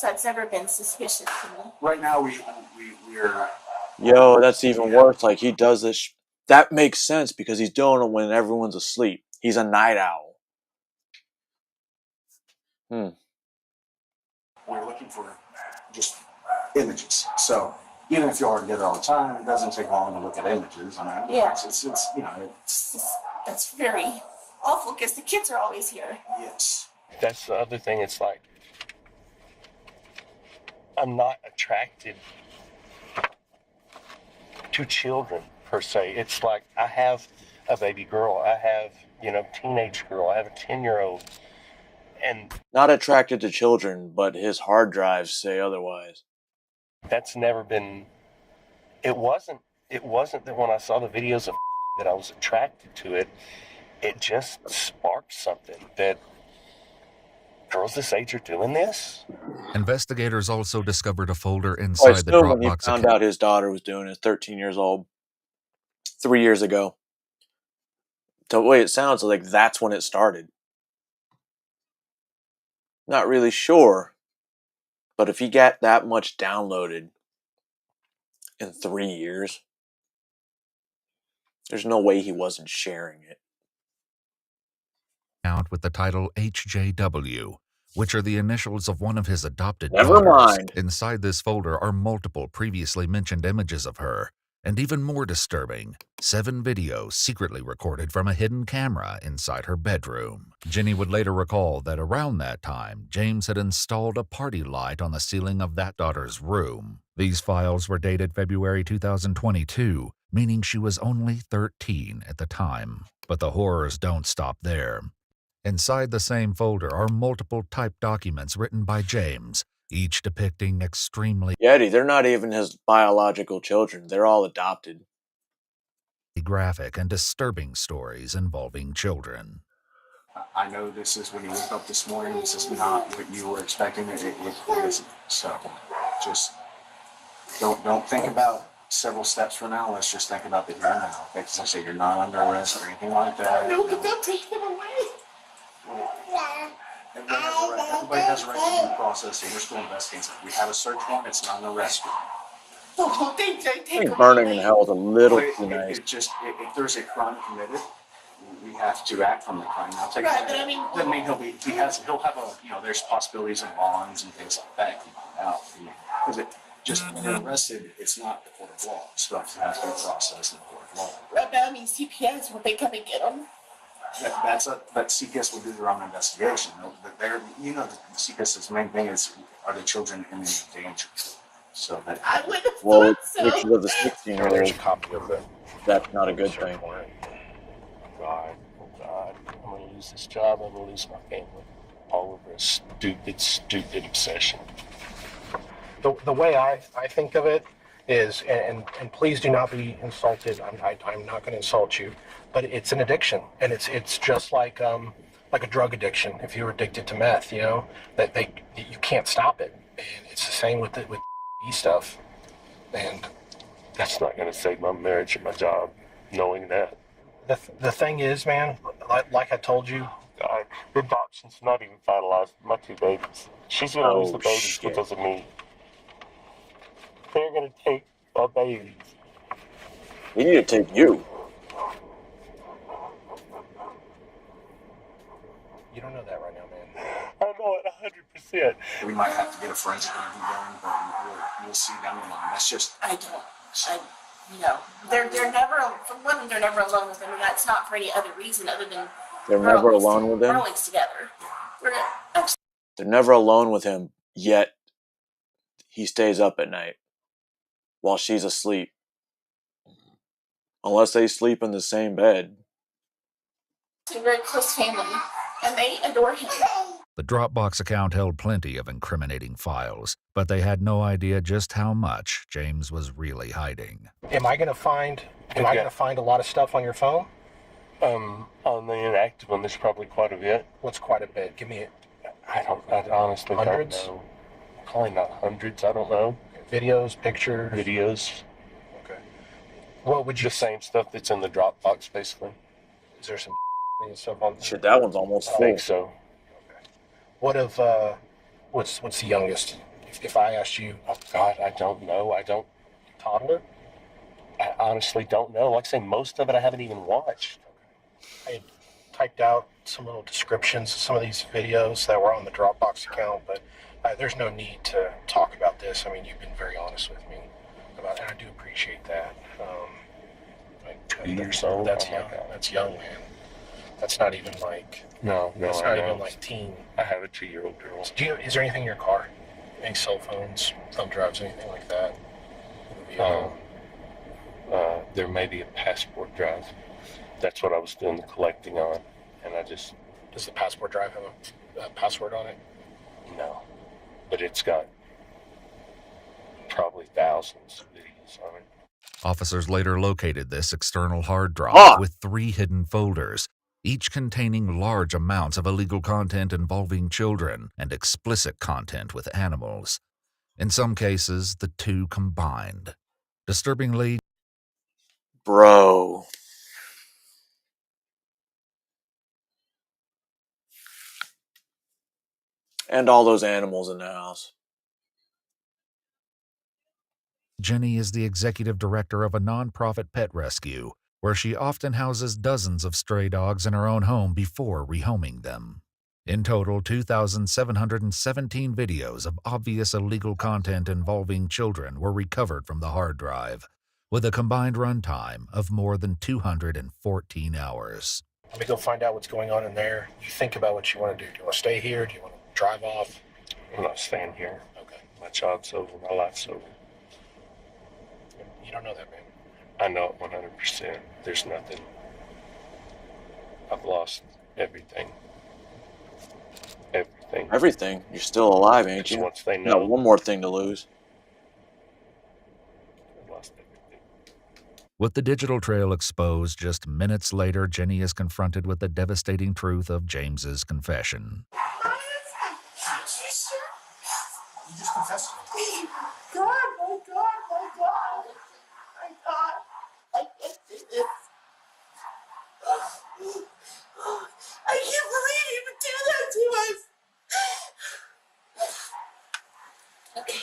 So it's never been suspicious to me. Right now, we're... Yo, that's even worse. Like, he does this... That makes sense because he's doing it when everyone's asleep. He's a night owl. We're looking for just images. So even if you are together all the time, it doesn't take long to look at images. I mean, yeah. It's you know... That's very awful because the kids are always here. Yes. That's the other thing. It's like I'm not attracted to children per se. It's like I have a baby girl. I have, teenage girl. I have a 10-year-old. And not attracted to children, but his hard drives say otherwise. That's never been... It wasn't that when I saw the videos of that I was attracted to it. It just sparked something that girls this age are doing this. Investigators also discovered a folder inside the Dropbox account. He found out his daughter was doing it, 13 years old, 3 years ago. The way it sounds like that's when it started. Not really sure, but if he got that much downloaded in 3 years, there's no way he wasn't sharing it. Account with the title HJW, which are the initials of one of his adopted Never daughters. mind. Inside this folder are multiple previously mentioned images of her, and even more disturbing, 7 videos secretly recorded from a hidden camera inside her bedroom. Jenny would later recall that around that time, James had installed a party light on the ceiling of that daughter's room. These files were dated February 2022, meaning she was only 13 at the time. But the horrors don't stop there. Inside the same folder are multiple typed documents written by James, each depicting extremely... Yeti, they're not even his biological children. They're all adopted. ...graphic and disturbing stories involving children. I know this is when you woke up this morning. This is not what you were expecting. It isn't. So just don't think about several steps from now. Let's just think about the here and now. Okay? Because I say you're not under arrest or anything like that. No, but they'll take them away. Everybody has a right to due process, and we're still investigating. We have a search warrant. It's not an arrest warrant. Oh, they take burning in hell is a little too nice. If there's a crime committed, we have to act on the crime. Now, take right, but I mean, doesn't mean he'll have a there's possibilities of bonds and things like that out. Because just when you're arrested, it's not the court of law. Stuff has to be processed in the court of law. Right, but I mean, CPS, will they come and get them? But CPS will do their own investigation. The CPS's main thing is, are the children in any danger? So that I would have thought so. Picture of the 16-year-old. There's a copy of it. That's not a good thing. God, I'm going to lose this job. I'm going to lose my family. All over a stupid obsession. The way I think of it is, and please do not be insulted. I'm not going to insult you, but it's an addiction, and it's just like like a drug addiction. If you're addicted to meth, you know, that you can't stop it. And it's the same with stuff. And that's not going to save my marriage or my job, knowing that. The thing is, man, like I told you, the adoption's not even finalized. My 2 babies. She's going to lose the babies because of me. They're going to take my babies. We need to take you. You don't know that right now, man. I know it 100%. We might have to get a forensic interview going, but we'll see down the line. That's just. You know, they're never, for one, they're never alone with him, and that's not for any other reason other than they're never alone with him. We're always together. They're never alone with him, yet he stays up at night while she's asleep. Unless they sleep in the same bed. It's a very close family, and they adore him. The Dropbox account held plenty of incriminating files, but they had no idea just how much James was really hiding. Am I going to find a lot of stuff on your phone? On the inactive one, there's probably quite a bit. What's quite a bit? Give me it. I honestly hundreds? Don't know. Probably not hundreds, I don't know. Videos, pictures? Videos. Okay. What would you... The same stuff that's in the Dropbox, basically. Is there some stuff on there? Shit, that one's almost full. I think so. What if, what's the youngest? If I asked you... Oh, God, I don't know. Toddler? I honestly don't know. Like I say, most of it I haven't even watched. I had typed out some little descriptions of some of these videos that were on the Dropbox account, but there's no need to talk about this. I mean, you've been very honest with me about it, and I do appreciate that. 2 years old? That's young. That's young, man. That's not even like... No, that's not even like teen. I have a 2-year-old girl. Is there anything in your car? Any cell phones, thumb drives, anything like that? There may be a passport drive. That's what I was doing the collecting on, and I just... Does the passport drive have a password on it? No, but it's got probably thousands of videos on it. Officers later located this external hard drive with 3 hidden folders, each containing large amounts of illegal content involving children and explicit content with animals. In some cases, the two combined. Disturbingly, bro. And all those animals in the house. Jenny is the executive director of a nonprofit pet rescue, where she often houses dozens of stray dogs in her own home before rehoming them. In total, 2,717 videos of obvious illegal content involving children were recovered from the hard drive, with a combined runtime of more than 214 hours. Let me go find out what's going on in there. You think about what you want to do. Do you want to stay here? Do you want to drive off? I'm not staying here. Okay. My job's over. My life's over. You don't know that, man. I know it 100%. There's nothing. I've lost everything. Everything. Everything? You're still alive, ain't you? Once they know. Got one more thing to lose. I've lost everything. With the digital trail exposed, just minutes later, Jenny is confronted with the devastating truth of James's confession. You just confessed. God, my God, my God. My God. I can't do this. I can't believe you would do that to us. Okay,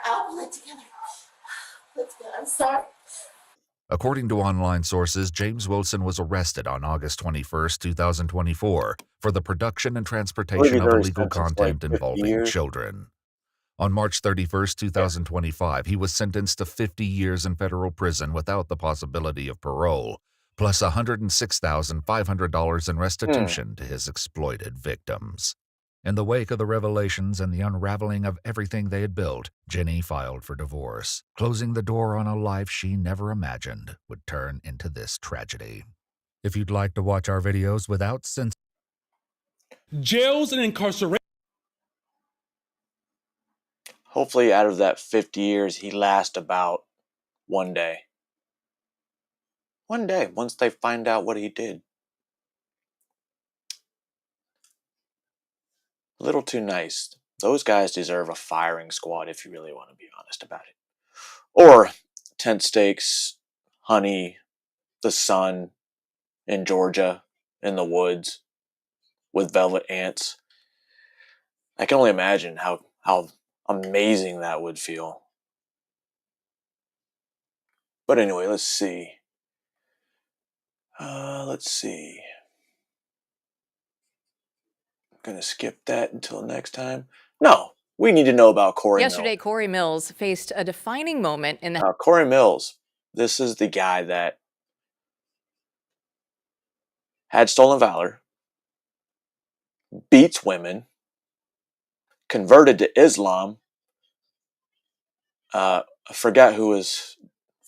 I'll pull it together. Let's go. I'm sorry. According to online sources, James Wilson was arrested on August 21, 2024, for the production and transportation of illegal content involving children. On March 31, 2025, he was sentenced to 50 years in federal prison without the possibility of parole, plus $106,500 in restitution to his exploited victims. In the wake of the revelations and the unraveling of everything they had built, Jenny filed for divorce, closing the door on a life she never imagined would turn into this tragedy. If you'd like to watch our videos without censor, jails and incarceration. Hopefully out of that 50 years, he lasts about one day. One day, once they find out what he did. A little too nice. Those guys deserve a firing squad if you really want to be honest about it. Or tent stakes, honey, the sun in Georgia, in the woods, with velvet ants. I can only imagine how amazing that would feel. But anyway, let's see. Let's see. I'm going to skip that until next time. No, we need to know about Corey Mills. Yesterday, Corey Mills faced a defining moment in the... Corey Mills, this is the guy that had stolen valor, beats women, converted to Islam. I forgot who his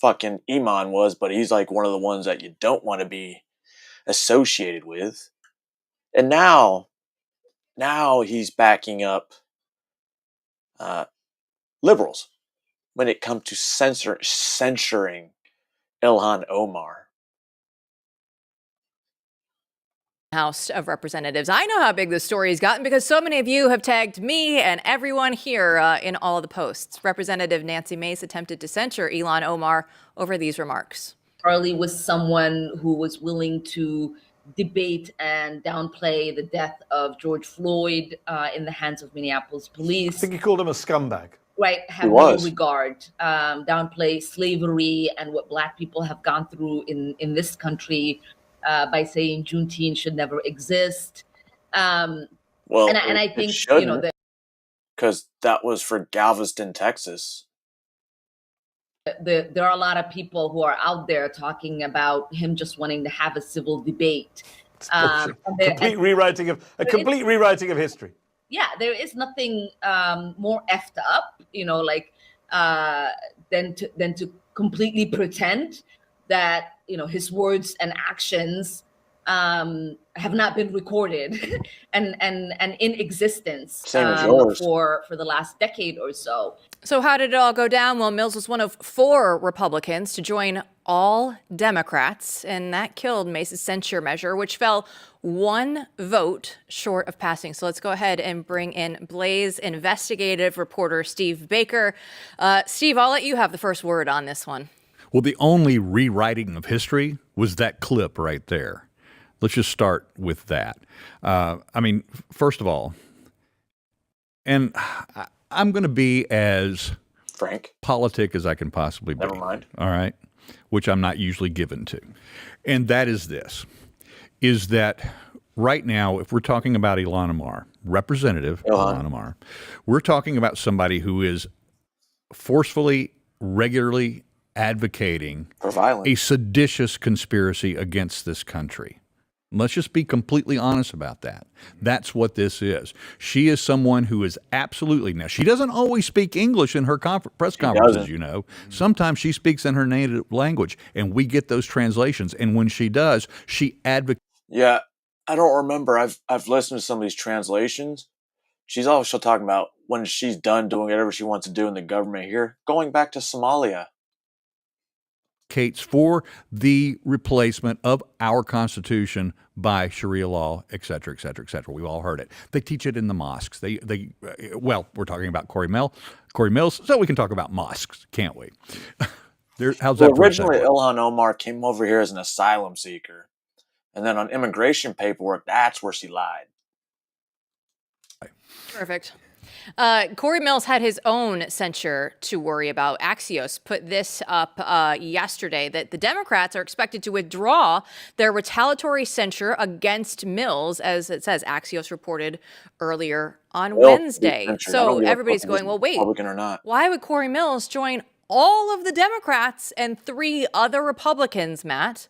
fucking Iman was, but he's like one of the ones that you don't want to be associated with. And now he's backing up liberals when it comes to censuring Ilhan Omar. House of Representatives. I know how big this story has gotten because so many of you have tagged me and everyone here in all the posts. Representative Nancy Mace attempted to censure Ilhan Omar over these remarks. Charlie was someone who was willing to debate and downplay the death of George Floyd in the hands of Minneapolis police. I think he called him a scumbag. Right, have no regard, downplay slavery and what Black people have gone through in this country by saying Juneteenth should never exist. And I think, because that was for Galveston, Texas. There are a lot of people who are out there talking about him just wanting to have a civil debate. Complete rewriting of history. Yeah, there is nothing more effed up, than to completely pretend that his words and actions have not been recorded and in existence for the last decade or so. So how did it all go down? Well, Mills was one of 4 Republicans to join all Democrats, and that killed Mace's censure measure, which fell 1 vote short of passing. So let's go ahead and bring in Blaze investigative reporter Steve Baker. Steve, I'll let you have the first word on this one. Well, the only rewriting of history was that clip right there. Let's just start with that. First of all, and I'm going to be as frank, politic as I can possibly be. Never mind. All right, which I'm not usually given to. And that is this, is that right now, if we're talking about Ilhan Omar, Representative Ilhan Omar, we're talking about somebody who is forcefully, regularly advocating for violence, a seditious conspiracy against this country. Let's just be completely honest about that. That's what this is. She is someone who is absolutely, now she doesn't always speak English in her press conferences, Sometimes she speaks in her native language, and we get those translations. And when she does, she advocates. Yeah, I don't remember. I've listened to some of these translations. She's also talking about when she's done doing whatever she wants to do in the government here, going back to Somalia. For the replacement of our Constitution by Sharia law, et cetera, et cetera, et cetera. We've all heard it. They teach it in the mosques. We're talking about Corey Mills, so we can talk about mosques, can't we? How's that? Originally, Ilhan Omar came over here as an asylum seeker, and then on immigration paperwork, that's where she lied. Perfect. Corey Mills had his own censure to worry about. Axios put this up yesterday, that the Democrats are expected to withdraw their retaliatory censure against Mills, as it says, Axios reported earlier on Wednesday. So everybody's going, well, wait, why would Corey Mills join all of the Democrats and 3 other Republicans, Matt?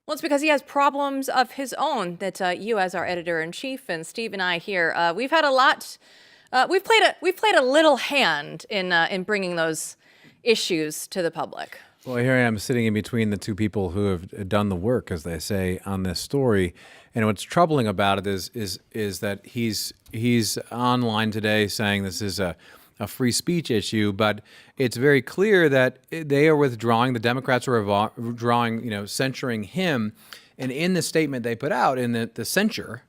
Well, it's because he has problems of his own that you, as our editor-in-chief, and Steve and I here, we've had a lot. We've played a little hand in bringing those issues to the public. Well, here I am sitting in between the 2 people who have done the work, as they say, on this story. And what's troubling about it is that he's online today saying this is a free speech issue, but it's very clear that they are withdrawing. The Democrats are withdrawing, censuring him. And in the statement they put out, in the censure,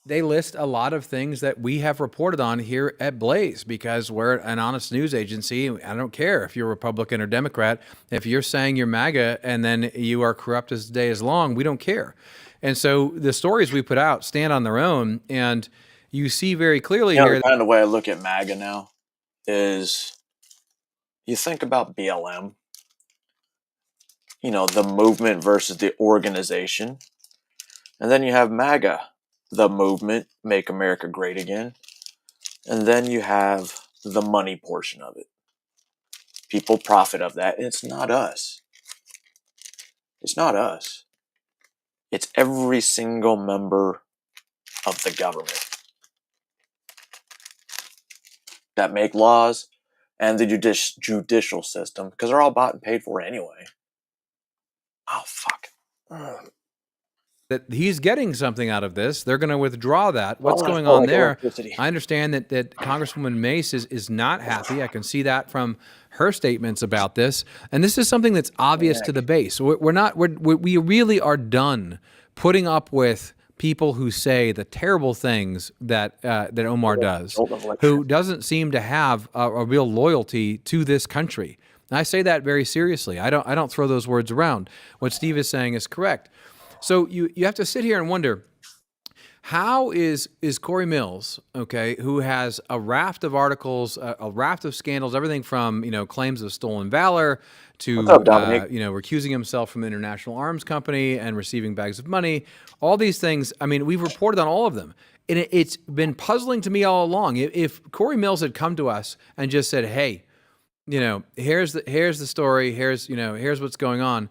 they list a lot of things that we have reported on here at Blaze because we're an honest news agency. I don't care if you're Republican or Democrat. If you're saying you're MAGA and then you are corrupt as the day is long, we don't care. And so the stories we put out stand on their own. And you see very clearly here. The kind of way I look at MAGA now is you think about BLM, the movement versus the organization. And then you have MAGA, the movement, Make America Great Again. And then you have the money portion of it. People profit of that. And it's not us. It's not us. It's every single member of the government that make laws and the judicial system, because they're all bought and paid for anyway. Oh, fuck. That he's getting something out of this. They're going to withdraw that. What's going on there? I understand that Congresswoman Mace is not happy. I can see that from her statements about this. And this is something that's obvious to the base. We really are done putting up with people who say the terrible things that Omar does, who doesn't seem to have a real loyalty to this country. And I say that very seriously. I don't throw those words around. What Steve is saying is correct. So you have to sit here and wonder, how is Corey Mills, okay, who has a raft of articles, a raft of scandals, everything from claims of stolen valor to recusing himself from the International Arms Company and receiving bags of money, all these things. I mean, we've reported on all of them, and it's been puzzling to me all along. If Corey Mills had come to us and just said, "Hey, here's the story, here's what's going on."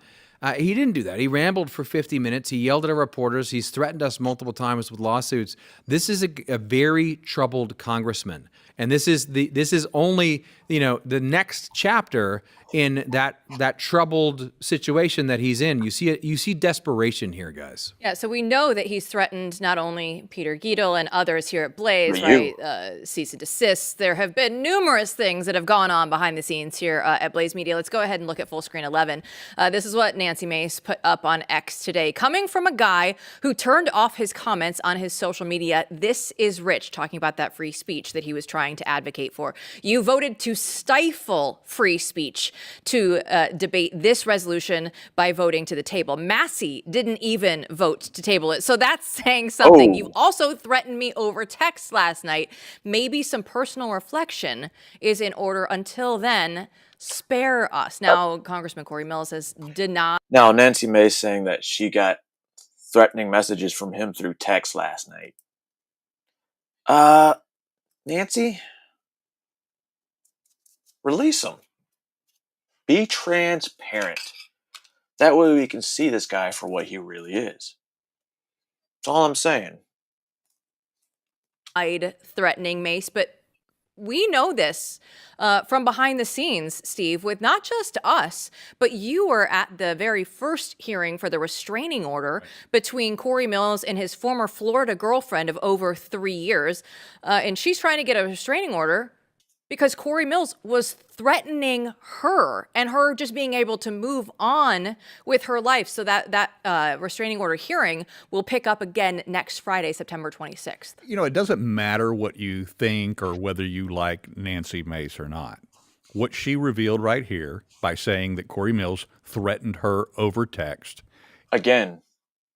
He didn't do that. He rambled for 50 minutes. He yelled at our reporters. He's threatened us multiple times with lawsuits. This is a very troubled congressman, and this is only the next chapter in that troubled situation that he's in. You see right here, guys. Yeah, so we know that he's threatened not only Peter Giedel and others here at Blaze, right? Cease and desist. There have been numerous things that have gone on behind the scenes here at Blaze Media. Let's go ahead and look at full screen 11. This is what Nancy Mace put up on X today, coming from a guy who turned off his comments on his social media. This is Rich, talking about that free speech that he was trying to advocate for. You voted to stifle free speech to debate this resolution by voting to the table. Massey didn't even vote to table it. So that's saying something. You also threatened me over text last night. Maybe some personal reflection is in order. Until then, spare us. Now, Congressman Corey Mills has denied. Now, Nancy Mace saying that she got threatening messages from him through text last night. Nancy, release them. Be transparent. That way we can see this guy for what he really is. That's all I'm saying. Threatening Mace, but we know this from behind the scenes, Steve, with not just us, but you were at the very first hearing for the restraining order between Corey Mills and his former Florida girlfriend of over 3 years. And she's trying to get a restraining order because Corey Mills was threatening her and her just being able to move on with her life. So that restraining order hearing will pick up again next Friday, September 26th. It doesn't matter what you think or whether you like Nancy Mace or not. What she revealed right here by saying that Corey Mills threatened her over text again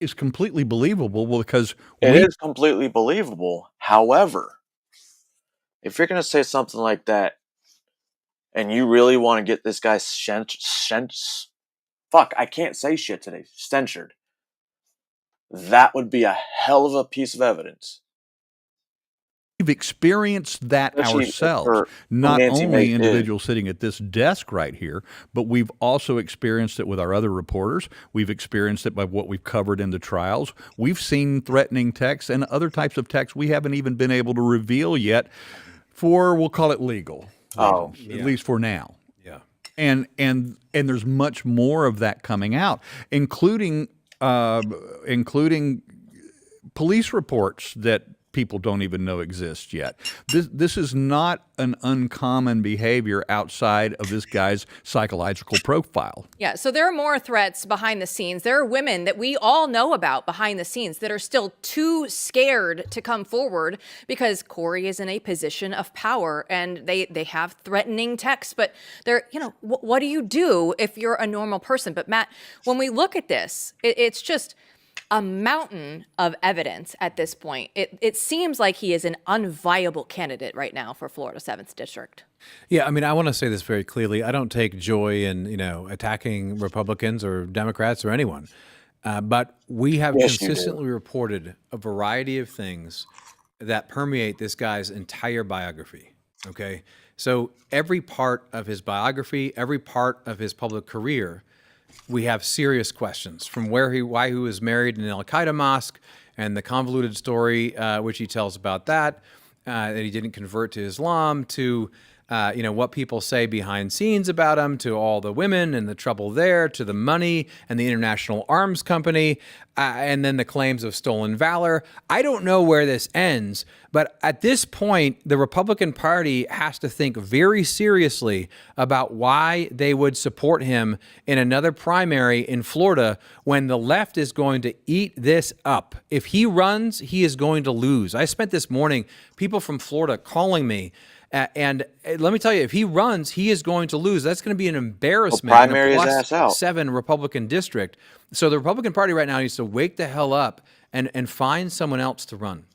is completely believable because it is completely believable. However, if you're going to say something like that and you really want to get this guy I can't say shit today, censured, that would be a hell of a piece of evidence. We've experienced that ourselves, not only individuals sitting at this desk right here, but we've also experienced it with our other reporters. We've experienced it by what we've covered in the trials. We've seen threatening texts and other types of texts we haven't even been able to reveal yet for, we'll call it legal, at least for now. Yeah. And there's much more of that coming out, including police reports that people don't even know exist yet. This is not an uncommon behavior outside of this guy's psychological profile. Yeah, so there are more threats behind the scenes. There are women that we all know about behind the scenes that are still too scared to come forward because Corey is in a position of power and they have threatening texts. But they're, what do you do if you're a normal person? But Matt, when we look at this, it's just a mountain of evidence at this point. It seems like he is an unviable candidate right now for Florida 7th District. Yeah, I mean, I want to say this very clearly. I don't take joy in, attacking Republicans or Democrats or anyone. But we have consistently reported a variety of things that permeate this guy's entire biography, okay? So every part of his biography, every part of his public career, we have serious questions, from why he was married in an Al-Qaeda mosque and the convoluted story which he tells about that he didn't convert to Islam, to what people say behind scenes about him, to all the women and the trouble there, to the money and the international arms company, and then the claims of stolen valor. I don't know where this ends, but at this point, the Republican Party has to think very seriously about why they would support him in another primary in Florida when the left is going to eat this up. If he runs, he is going to lose. I spent this morning, people from Florida calling me, and let me tell you, if he runs, he is going to lose. That's going to be an embarrassment in a +7 Republican district. So the Republican Party right now needs to wake the hell up and find someone else to run.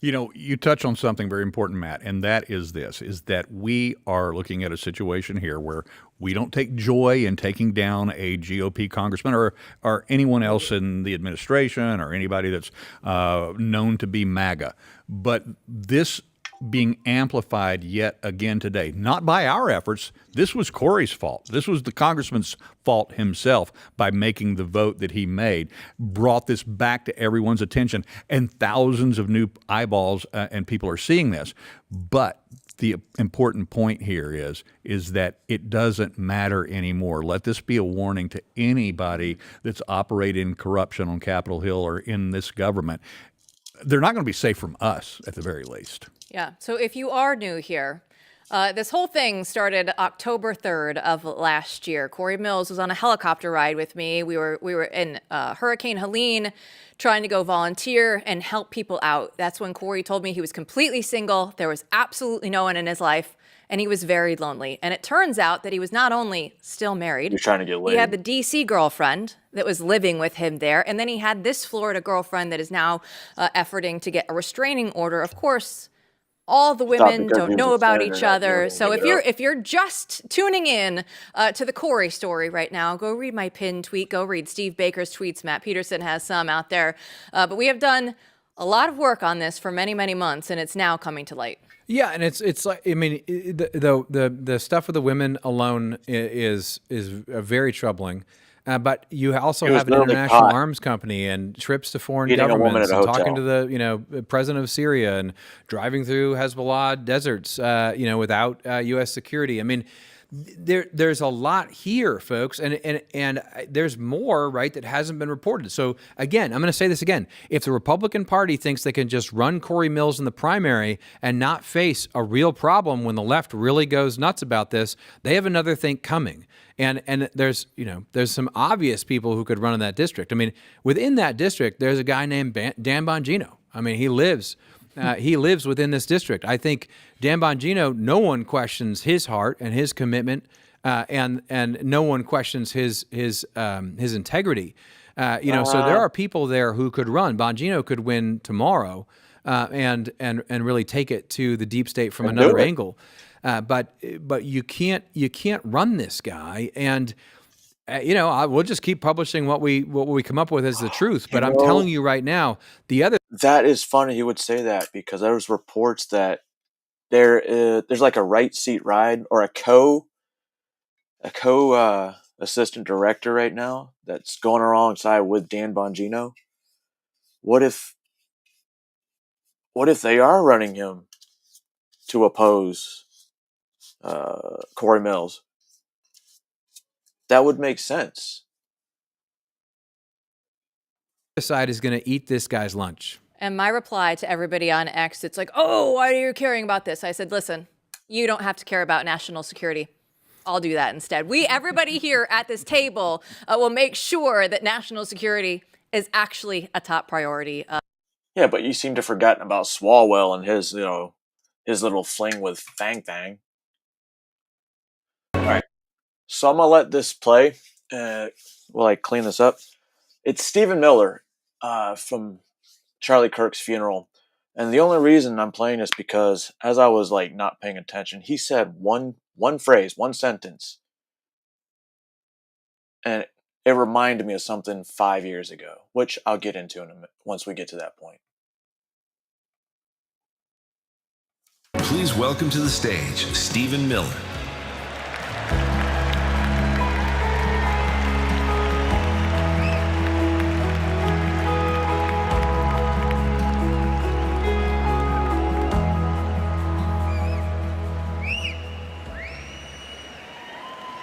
You touch on something very important, Matt, and that is this, is that we are looking at a situation here where we don't take joy in taking down a GOP congressman or anyone else in the administration or anybody that's known to be MAGA. But this being amplified yet again today, not by our efforts. This was Corey's fault. This was the congressman's fault himself by making the vote that he made, brought this back to everyone's attention, and thousands of new eyeballs and people are seeing this. But the important point here is that it doesn't matter anymore. Let this be a warning to anybody that's operating corruption on Capitol Hill or in this government. They're not going to be safe from us, at the very least. Yeah. So if you are new here, this whole thing started October 3rd of last year. Corey Mills was on a helicopter ride with me. We were in Hurricane Helene trying to go volunteer and help people out. That's when Corey told me he was completely single. There was absolutely no one in his life, and he was very lonely. And it turns out that he was not only still married. You're trying to get laid. He had the D.C. girlfriend that was living with him there, and then he had this Florida girlfriend that is now efforting to get a restraining order. Of course, all the women don't know about each other. So if you're just tuning in to the Corey story right now, go read my pinned tweet. Go read Steve Baker's tweets. Matt Peterson has some out there. But we have done a lot of work on this for many, many months, and it's now coming to light. Yeah, and it's like, I mean, the stuff with the women alone is very troubling. But you also have an international arms company and trips to foreign governments and talking to the president of Syria and driving through Hezbollah deserts, without U.S. security. I mean, there's a lot here, folks, and there's more, right, that hasn't been reported. So again, I'm going to say this again: if the Republican Party thinks they can just run Corey Mills in the primary and not face a real problem when the left really goes nuts about this, they have another thing coming. And there's some obvious people who could run in that district. I mean, within that district, there's a guy named Dan Bongino. I mean, he lives within this district. I think Dan Bongino, no one questions his heart and his commitment, and no one questions his integrity. So there are people there who could run. Bongino could win tomorrow, and really take it to the deep state from another angle. But you can't run this guy, and we'll just keep publishing what we come up with as the truth. But I'm telling you right now, that is funny. He would say that because there's reports that there's like a right seat ride or a co assistant director right now that's going alongside with Dan Bongino. What if they are running him to oppose Corey Mills? That would make sense. The side is going to eat this guy's lunch. And my reply to everybody on X, it's like, oh, why are you caring about this? I said, listen, you don't have to care about national security. I'll do that instead. Everybody here at this table will make sure that national security is actually a top priority. Yeah, but you seem to have forgotten about Swalwell and his, his little fling with Fang Fang. All right, so I'm gonna let this play while I clean this up. It's Stephen Miller from Charlie Kirk's funeral, and the only reason I'm playing is because as I was like not paying attention, he said one phrase, one sentence, and it reminded me of something 5 years ago, which I'll get into in a minute once we get to that point. Please welcome to the stage Stephen Miller.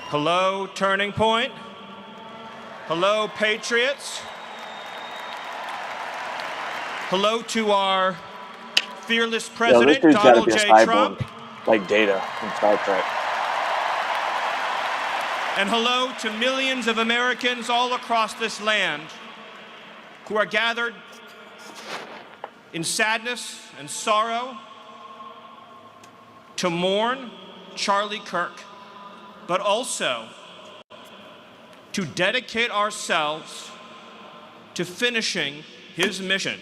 Hello, Turning Point. Hello, Patriots. Hello to our fearless president, Donald J. Trump. Like Data in Star Trek. And hello to millions of Americans all across this land who are gathered in sadness and sorrow to mourn Charlie Kirk, but also to dedicate ourselves to finishing his mission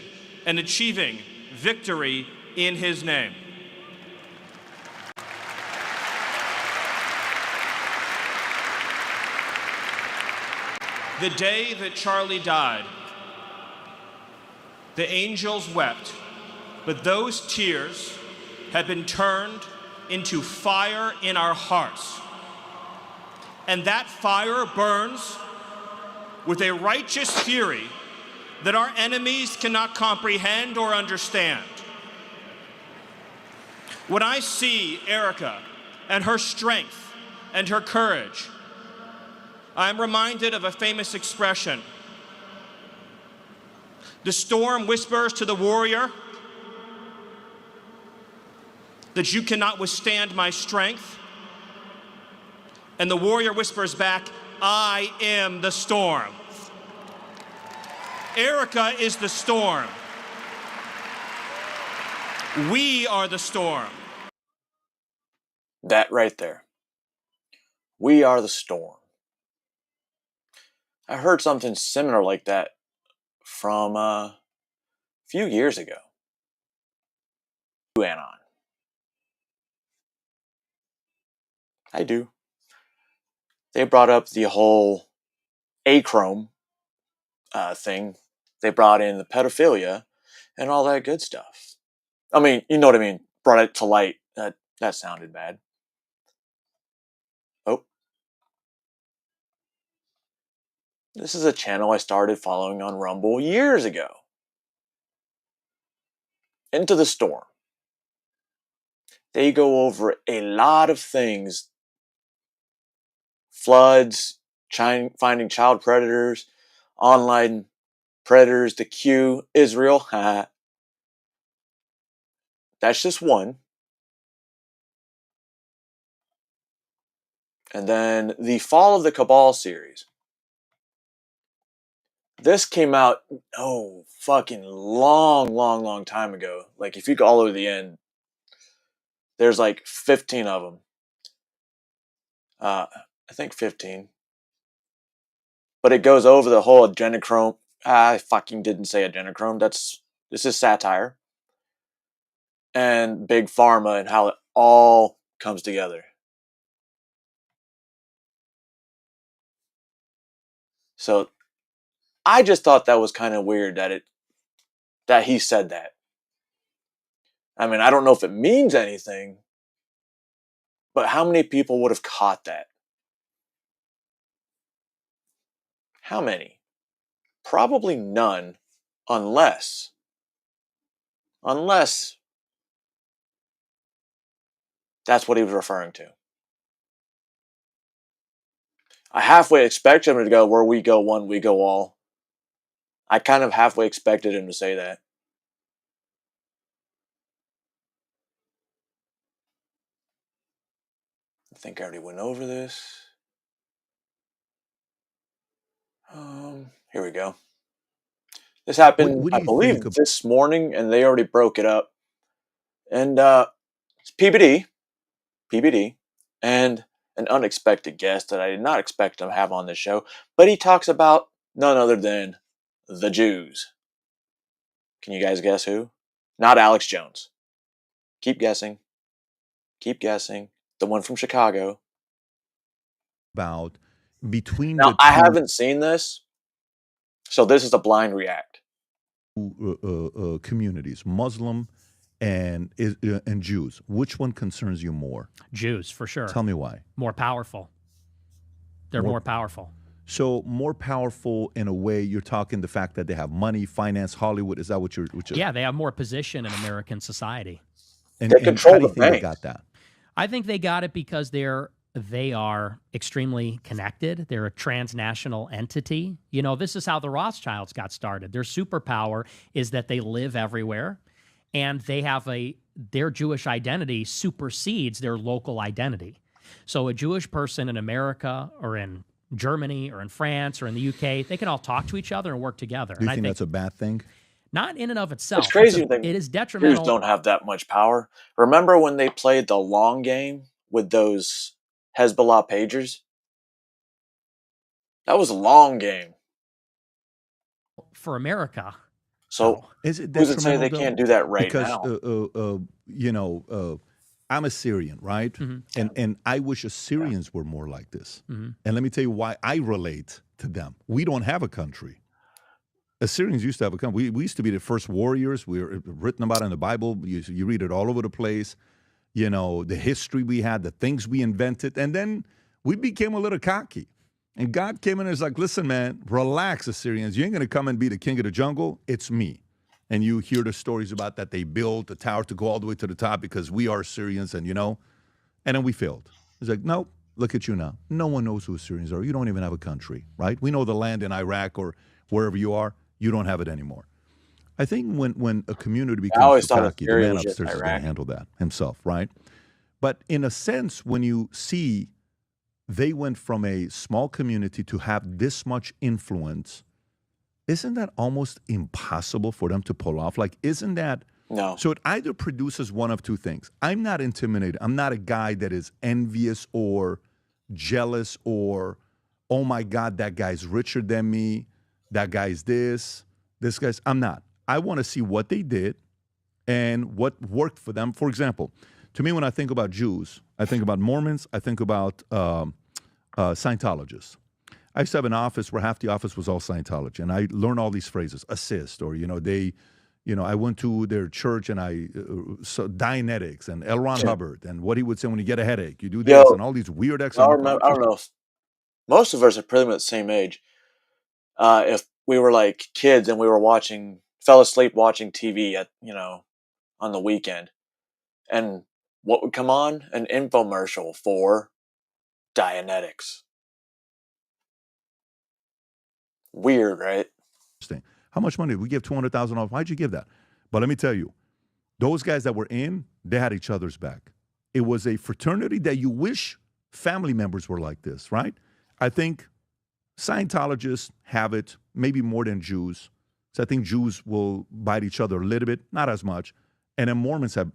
and achieving victory in his name. The day that Charlie died, the angels wept, but those tears have been turned into fire in our hearts. And that fire burns with a righteous fury that our enemies cannot comprehend or understand. When I see Erica and her strength and her courage, I'm reminded of a famous expression. The storm whispers to the warrior that you cannot withstand my strength. And the warrior whispers back, I am the storm. Erica is the storm. We are the storm. That right there. We are the storm. I heard something similar like that from a few years ago. QAnon. I do. They brought up the whole achrome thing. They brought in the pedophilia and all that good stuff. I mean, you know what I mean. Brought it to light. That sounded bad. Oh. This is a channel I started following on Rumble years ago. Into the Storm. They go over a lot of things. Floods, finding child predators, online predators, the Q, Israel. That's just one. And then the Fall of the Cabal series. This came out, fucking long time ago. Like, if you go all the way to the end, there's like 15 of them. I think 15. But it goes over the whole adrenochrome. I fucking didn't say adrenochrome. This is satire. And Big Pharma and how it all comes together. So I just thought that was kind of weird that he said that. I mean, I don't know if it means anything, but how many people would have caught that? How many? Probably none, unless that's what he was referring to. I halfway expected him to go, where we go one, we go all. I kind of halfway expected him to say that. I think I already went over this. Here we go. This happened, What do I you believe, think of this morning, and they already broke it up. And it's PBD, and an unexpected guest that I did not expect to have on this show. But he talks about none other than the Jews. Can you guys guess who? Not Alex Jones. Keep guessing. Keep guessing. The one from Chicago. about between Now, the I two haven't seen this, so this is a blind react. communities, Muslim and Jews? Which one concerns you more? Jews, for sure. Tell me why. More powerful. They're more powerful. So more powerful in a way. You're talking the fact that they have money, finance, Hollywood. Is that what you're? Yeah, they have more position in American society. And, and how do you think they got that? I think they got it because they are extremely connected. They're a transnational entity. You know, this is how the Rothschilds got started. Their superpower is that they live everywhere, and they have their Jewish identity supersedes their local identity. So a Jewish person in America or in Germany or in France or in the UK, they can all talk to each other and work together. Do you and think that's a bad thing? Not in and of itself. It's crazy that it is detrimental. Jews don't have that much power. Remember when they played the long game with those Hezbollah pagers? That was a long game. For America. So is it who's to say detrimental, they though? can't do that right because, now? You know, I'm a Syrian, right? And I wish Assyrians were more like this. And let me tell you why I relate to them. We don't have a country. Assyrians used to have a country. We used to be the first warriors. We were written about in the Bible. You read it all over the place. You know, the history we had, the things we invented. And then we became a little cocky. And God came in and was like, listen, man, relax, Assyrians. You ain't going to come and be the king of the jungle. It's me. And you hear the stories about that they built the tower to go all the way to the top because we are Assyrians and, you know. And then we failed. It's like, nope, look at you now. No one knows who Assyrians are. You don't even have a country, right? We know the land in Iraq or wherever you are. You don't have it anymore. I think when a community becomes too cocky, the man upstairs is going to handle that himself, right? But in a sense, when you see they went from a small community to have this much influence, isn't that almost impossible for them to pull off? Like, isn't that? No. So it either produces one of two things. I'm not intimidated. I'm not a guy that is envious or jealous or, oh my God, that guy's richer than me. That guy's this guy's, I'm not. I want to see what they did and what worked for them. For example, to me, when I think about Jews, I think about Mormons, I think about Scientologists. I used to have an office where half the office was all Scientology, and I learned all these phrases, assist, or, I went to their church and so Dianetics and L. Ron Hubbard and what he would say when you get a headache, you do this and all these weird I don't know. Most of us are pretty much the same age. If we were like kids and we were fell asleep watching TV on the weekend, and what would come on? An infomercial for Dianetics. Weird, right? Interesting. How much money did we give? $200,000. Why'd you give that? But let me tell you, those guys that were in, they had each other's back. It was a fraternity that you wish family members were like this, right? I think Scientologists have it maybe more than Jews. So I think Jews will bite each other a little bit, not as much. And then Mormons have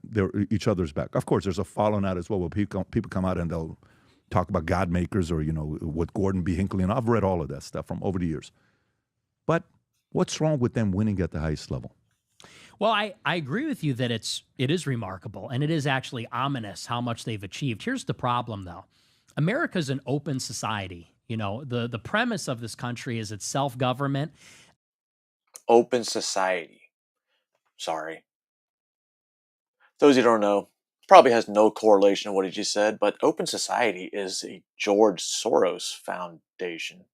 each other's back. Of course, there's a falling out as well where people come out and they'll talk about God makers or, what Gordon B. Hinckley, and I've read all of that stuff from over the years. But what's wrong with them winning at the highest level? Well, I agree with you that it is remarkable, and it is actually ominous how much they've achieved. Here's the problem, though. America's an open society. The premise of this country is it's self-government. Open society. Sorry. Those who don't know, probably has no correlation to what he just said, but open society is a George Soros foundation.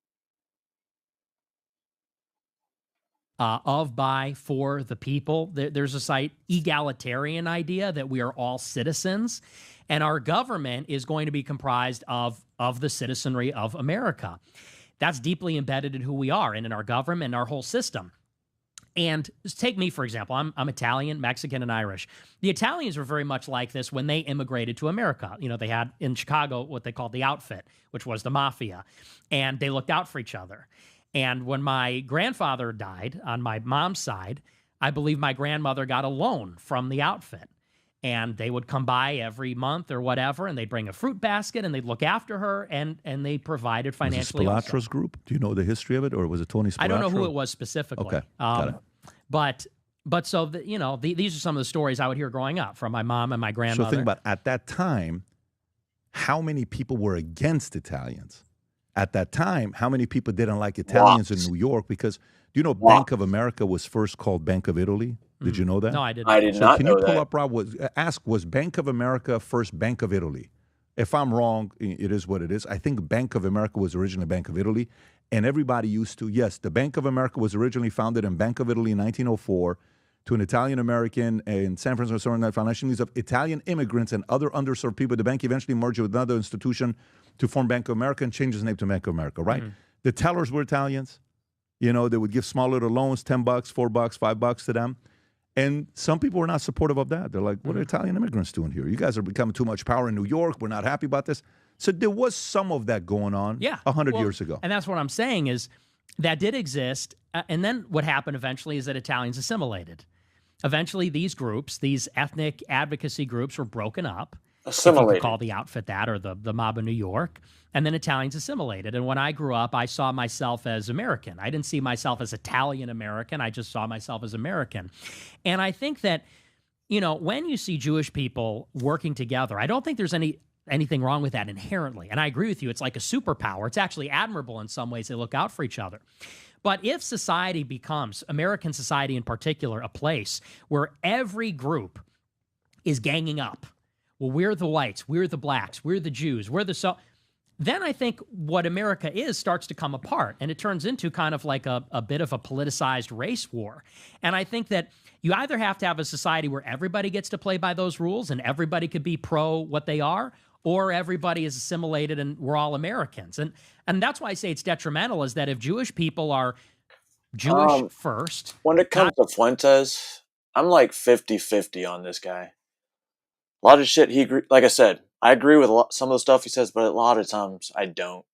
Of, by, for the people. There's a site egalitarian idea that we are all citizens, and our government is going to be comprised of the citizenry of America. That's deeply embedded in who we are and in our government and our whole system. And take me, for example. I'm Italian, Mexican, and Irish. The Italians were very much like this when they immigrated to America. You know, they had in Chicago what they called the outfit, which was the mafia, and they looked out for each other. And when my grandfather died on my mom's side, I believe my grandmother got a loan from the outfit. And they would come by every month or whatever, and they'd bring a fruit basket, and they'd look after her, and they provided financially. Was it Spilatra's group? Do you know the history of it, or was it Tony Spilatra? I don't know who it was specifically. Okay, got it. But so, these are some of the stories I would hear growing up from my mom and my grandmother. So think about, at that time, how many people were against Italians? At that time, how many people didn't like Italians in New York? Because, do you know Bank of America was first called Bank of Italy? Did you know that? No, I didn't. I did not can know you pull that. up, Rob, was Bank of America first Bank of Italy? If I'm wrong, it is what it is. I think Bank of America was originally Bank of Italy, and everybody used to, yes, the Bank of America was originally founded in Bank of Italy in 1904 to an Italian-American in San Francisco, the financial needs of Italian immigrants and other underserved people. The bank eventually merged with another institution to form Bank of America and changed its name to Bank of America, right? Mm-hmm. The tellers were Italians. You know, they would give small little loans, $10, $4, $5 to them. And some people were not supportive of that. They're like, what are Italian immigrants doing here? You guys are becoming too much power in New York. We're not happy about this. So there was some of that going on 100 years ago. And that's what I'm saying is that did exist. And then what happened eventually is that Italians assimilated. Eventually, these groups, these ethnic advocacy groups were broken up. Assimilated. If you could call the outfit that, or the mob of New York. And then Italians assimilated. And when I grew up, I saw myself as American. I didn't see myself as Italian American. I just saw myself as American. And I think that, when you see Jewish people working together, I don't think there's anything wrong with that inherently. And I agree with you. It's like a superpower. It's actually admirable in some ways. They look out for each other. But if society becomes, American society in particular, a place where every group is ganging up, well, we're the whites, we're the blacks, we're the Jews, then I think what America is starts to come apart, and it turns into kind of like a bit of a politicized race war. And I think that you either have to have a society where everybody gets to play by those rules and everybody could be pro what they are, or everybody is assimilated and we're all Americans. And that's why I say it's detrimental, is that if Jewish people are Jewish first. When it comes to Fuentes, I'm like 50-50 on this guy. A lot of shit like I said, I agree with some of the stuff he says, but a lot of times I don't.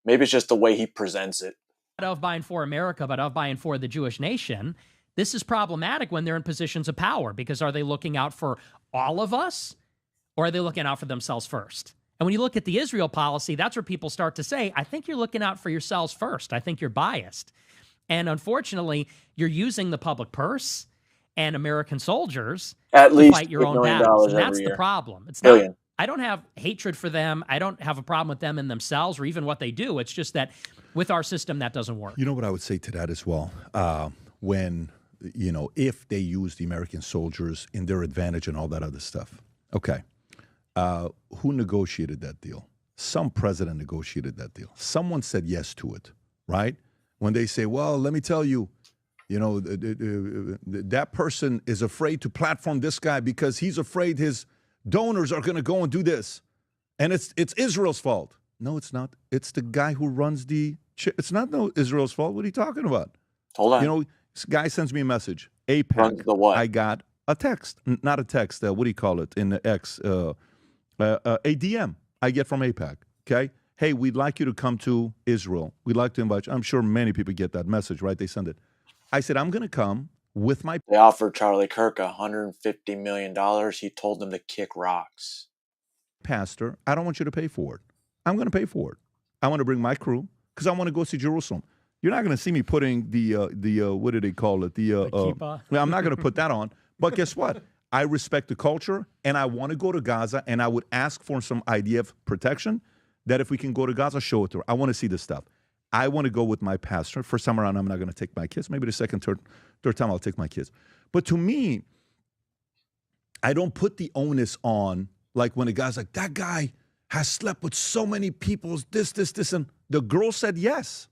Maybe it's just the way he presents it. Not of buying for America, but of buying for the Jewish nation. This is problematic when they're in positions of power, because are they looking out for all of us, or are they looking out for themselves first? And when you look at the Israel policy, that's where people start to say, I think you're looking out for yourselves first. I think you're biased. And unfortunately, you're using the public purse and American soldiers at least fight your own battles. And that's the problem. It's not, I don't have hatred for them. I don't have a problem with them in themselves or even what they do. It's just that with our system, that doesn't work. You know what I would say to that as well? If they use the American soldiers in their advantage and all that other stuff. Okay. Who negotiated that deal? Some president negotiated that deal. Someone said yes to it, right? When they say, well, let me tell you, that person is afraid to platform this guy because he's afraid his donors are going to go and do this. And it's Israel's fault. No, it's not. It's the guy who runs it's not Israel's fault. What are you talking about? Hold on. This guy sends me a message. APAC. The what? I got a text. Not a text. What do you call it in the X? A DM I get from APAC. Okay. Hey, we'd like you to come to Israel. We'd like to invite you. I'm sure many people get that message, right? They send it. I said, I'm going to come with my... They offered Charlie Kirk $150 million. He told them to kick rocks. Pastor, I don't want you to pay for it. I'm going to pay for it. I want to bring my crew because I want to go see Jerusalem. You're not going to see me putting the what do they call it? The kippah. I'm not going to put that on. But guess what? I respect the culture, and I want to go to Gaza, and I would ask for some idea of protection that if we can go to Gaza, show it to her. I want to see this stuff. I want to go with my pastor. First time around, I'm not going to take my kids. Maybe the second, third time, I'll take my kids. But to me, I don't put the onus on, like when a guy's like, that guy has slept with so many people, this, and the girl said yes.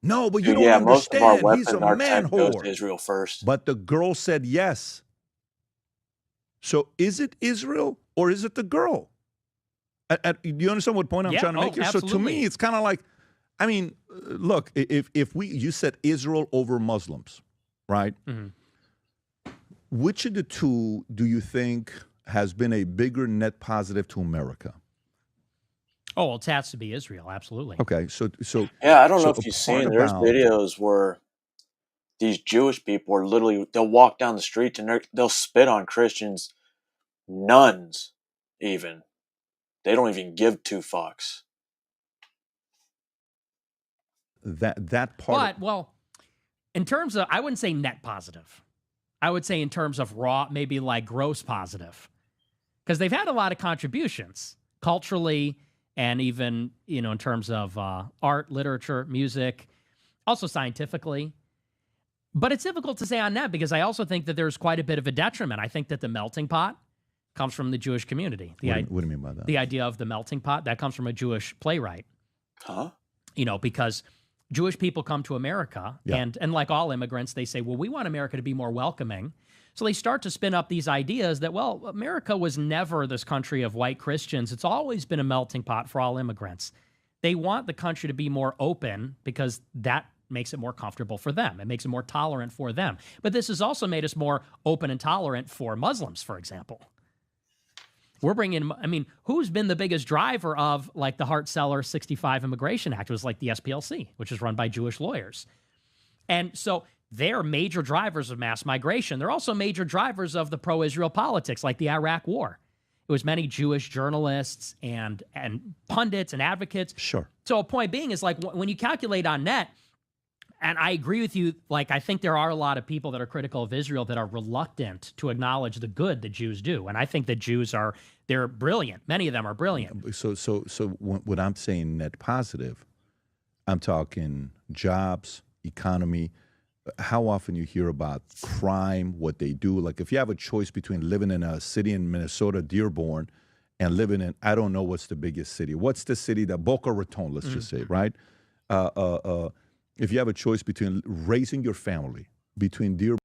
No, but you don't understand. He's a man whore. To Israel first. But the girl said yes. So is it Israel or is it the girl? Do you understand what point I'm trying to make here? Absolutely. So to me, it's kind of like, I mean, look, if you said Israel over Muslims, right? Mm-hmm. Which of the two do you think has been a bigger net positive to America? Oh, well, it has to be Israel, absolutely. Okay, so yeah, I don't know if you've seen. There's videos where these Jewish people are literally, they'll walk down the street and they'll spit on Christians, nuns, even. They don't even give two fucks. That part. But, well, in terms of, I wouldn't say net positive. I would say in terms of raw, maybe like gross positive. Because they've had a lot of contributions culturally and even, you know, in terms of art, literature, music, also scientifically. But it's difficult to say on that because I also think that there's quite a bit of a detriment. I think that the melting pot comes from the Jewish community. What do you mean by that? The idea of the melting pot, that comes from a Jewish playwright. Huh? You know, because Jewish people come to America, and like all immigrants, they say, well, we want America to be more welcoming. So they start to spin up these ideas that, well, America was never this country of white Christians. It's always been a melting pot for all immigrants. They want the country to be more open because that makes it more comfortable for them. It makes it more tolerant for them. But this has also made us more open and tolerant for Muslims, for example. We're bringing, I mean, who's been the biggest driver of like the Hart-Celler 65 Immigration Act? It was like the SPLC, which is run by Jewish lawyers. And so they're major drivers of mass migration. They're also major drivers of the pro-Israel politics, like the Iraq War. It was many Jewish journalists and pundits and advocates. Sure. So a point being is like when you calculate on net, and I agree with you, like I think there are a lot of people that are critical of Israel that are reluctant to acknowledge the good that Jews do. And I think that Jews they're brilliant. Many of them are brilliant. So when I'm saying net positive, I'm talking jobs, economy. How often you hear about crime, what they do. Like if you have a choice between living in a city in Minnesota, Dearborn, and living in, I don't know what's the biggest city. What's the city that Boca Raton, let's just say, right? If you have a choice between raising your family, between Dearborn.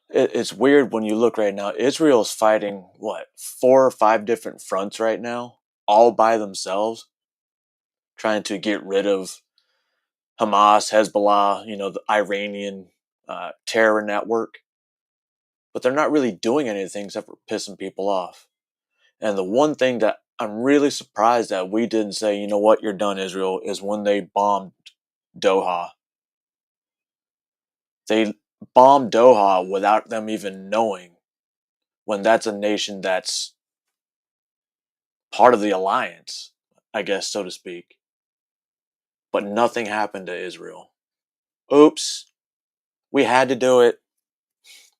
It's weird when you look right now. Israel's fighting, 4 or 5 different fronts right now, all by themselves, trying to get rid of Hamas, Hezbollah, the Iranian terror network. But they're not really doing anything except for pissing people off. And the one thing that I'm really surprised that we didn't say, you know what, you're done, Israel, is when they bombed Doha. They bombed Doha without them even knowing, when that's a nation that's part of the alliance, I guess, so to speak. But nothing happened to Israel. Oops. We had to do it.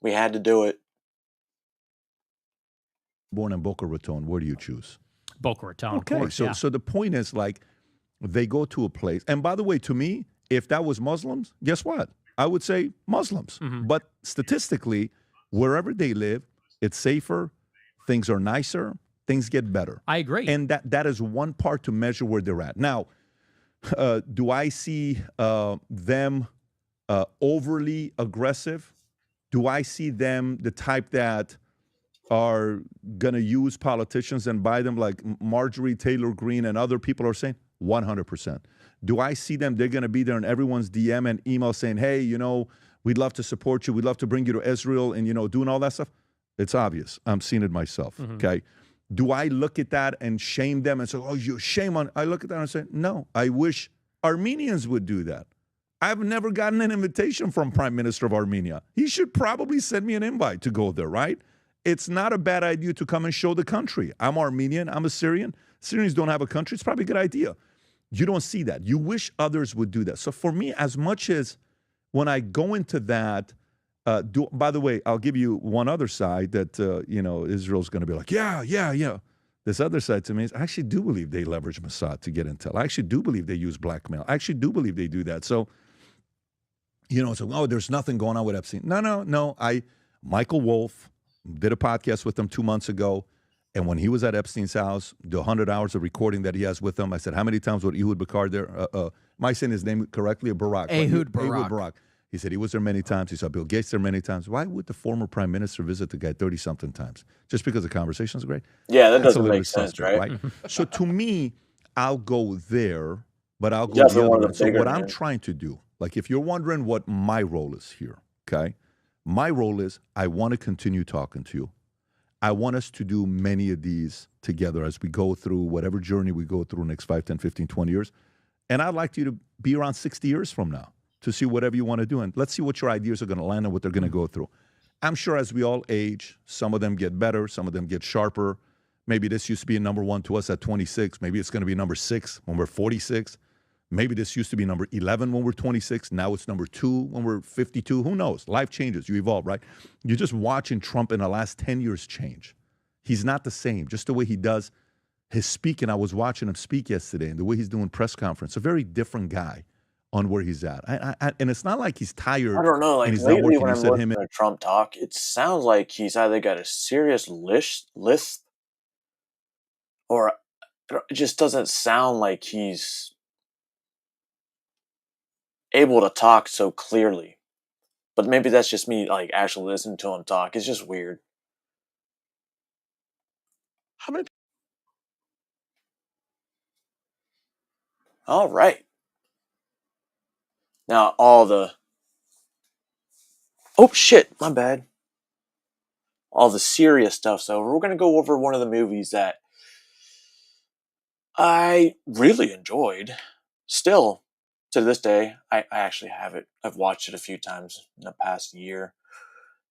We had to do it. Born in Boca Raton, where do you choose? Boca Raton, okay, of course, so so the point is, like, they go to a place, and by the way, to me, if that was Muslims, guess what? I would say Muslims. Mm-hmm. But statistically, wherever they live, it's safer, things are nicer, things get better. I agree. And that is one part to measure where they're at. Now, do I see them overly aggressive? Do I see them the type that are going to use politicians and buy them like Marjorie Taylor Greene and other people are saying? 100%. Do I see them, they're going to be there in everyone's DM and email saying, hey, we'd love to support you. We'd love to bring you to Israel and, doing all that stuff? It's obvious. I'm seeing it myself, okay? Do I look at that and shame them and say, oh, you shame on? I look at that and say, no, I wish Armenians would do that. I've never gotten an invitation from Prime Minister of Armenia. He should probably send me an invite to go there, right? It's not a bad idea to come and show the country. I'm Armenian. I'm a Syrian. Syrians don't have a country. It's probably a good idea. You don't see that. You wish others would do that. So for me, as much as when I go into that, by the way, I'll give you one other side that, Israel's going to be like, yeah. This other side to me is I actually do believe they leverage Mossad to get intel. I actually do believe they use blackmail. I actually do believe they do that. So, there's nothing going on with Epstein. No. Michael Wolff did a podcast with him 2 months ago. And when he was at Epstein's house, the 100 hours of recording that he has with him, I said, how many times was Ehud Barak there? Am I saying his name correctly? Or Barak? Ehud Barak. Ehud Barak. He said he was there many times. He saw Bill Gates there many times. Why would the former prime minister visit the guy 30-something times? Just because the conversation is great? Yeah, that doesn't make sense, right? So to me, I'll go there. but I'll go Definitely the one other of end. the So bigger what I'm names. trying to do, like if you're wondering what my role is here, okay? My role is I want to continue talking to you. I want us to do many of these together as we go through whatever journey we go through next 5, 10, 15, 20 years. And I'd like you to be around 60 years from now to see whatever you want to do. And let's see what your ideas are going to land and what they're going to go through. I'm sure as we all age, some of them get better, some of them get sharper. Maybe this used to be a number 1 to us at 26. Maybe it's going to be number 6 when we're 46. Maybe this used to be number 11 when we're 26. Now it's number 2 when we're 52. Who knows? Life changes. You evolve, right? You're just watching Trump in the last 10 years change. He's not the same. Just the way he does his speaking. I was watching him speak yesterday, and the way he's doing press conference. A very different guy on where he's at. And it's not like he's tired. I don't know. And Like he's not lately, working. when You I'm said listening him. to Trump talk, it sounds like he's either got a serious lisp, or it just doesn't sound like he's able to talk so clearly. But maybe that's just me, like, actually listening to him talk. It's just weird. How many? All right. Now, all the... Oh, shit. My bad. All the serious stuff's over. We're going to go over one of the movies that I really enjoyed. Still, to this day, I actually have it. I've watched it a few times in the past year.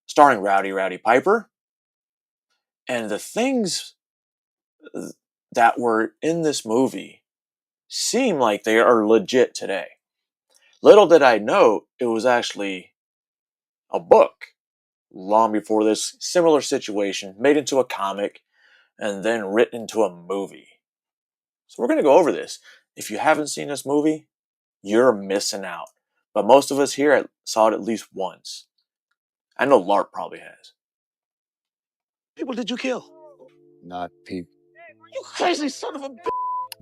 Starring Rowdy Piper. And the things that were in this movie seem like they are legit today. Little did I know it was actually a book long before this, similar situation, made into a comic and then written into a movie. So we're going to go over this. If you haven't seen this movie, you're missing out. But most of us here saw it at least once. I know Larp probably has. People did you kill? Not people. You crazy son of a bitch.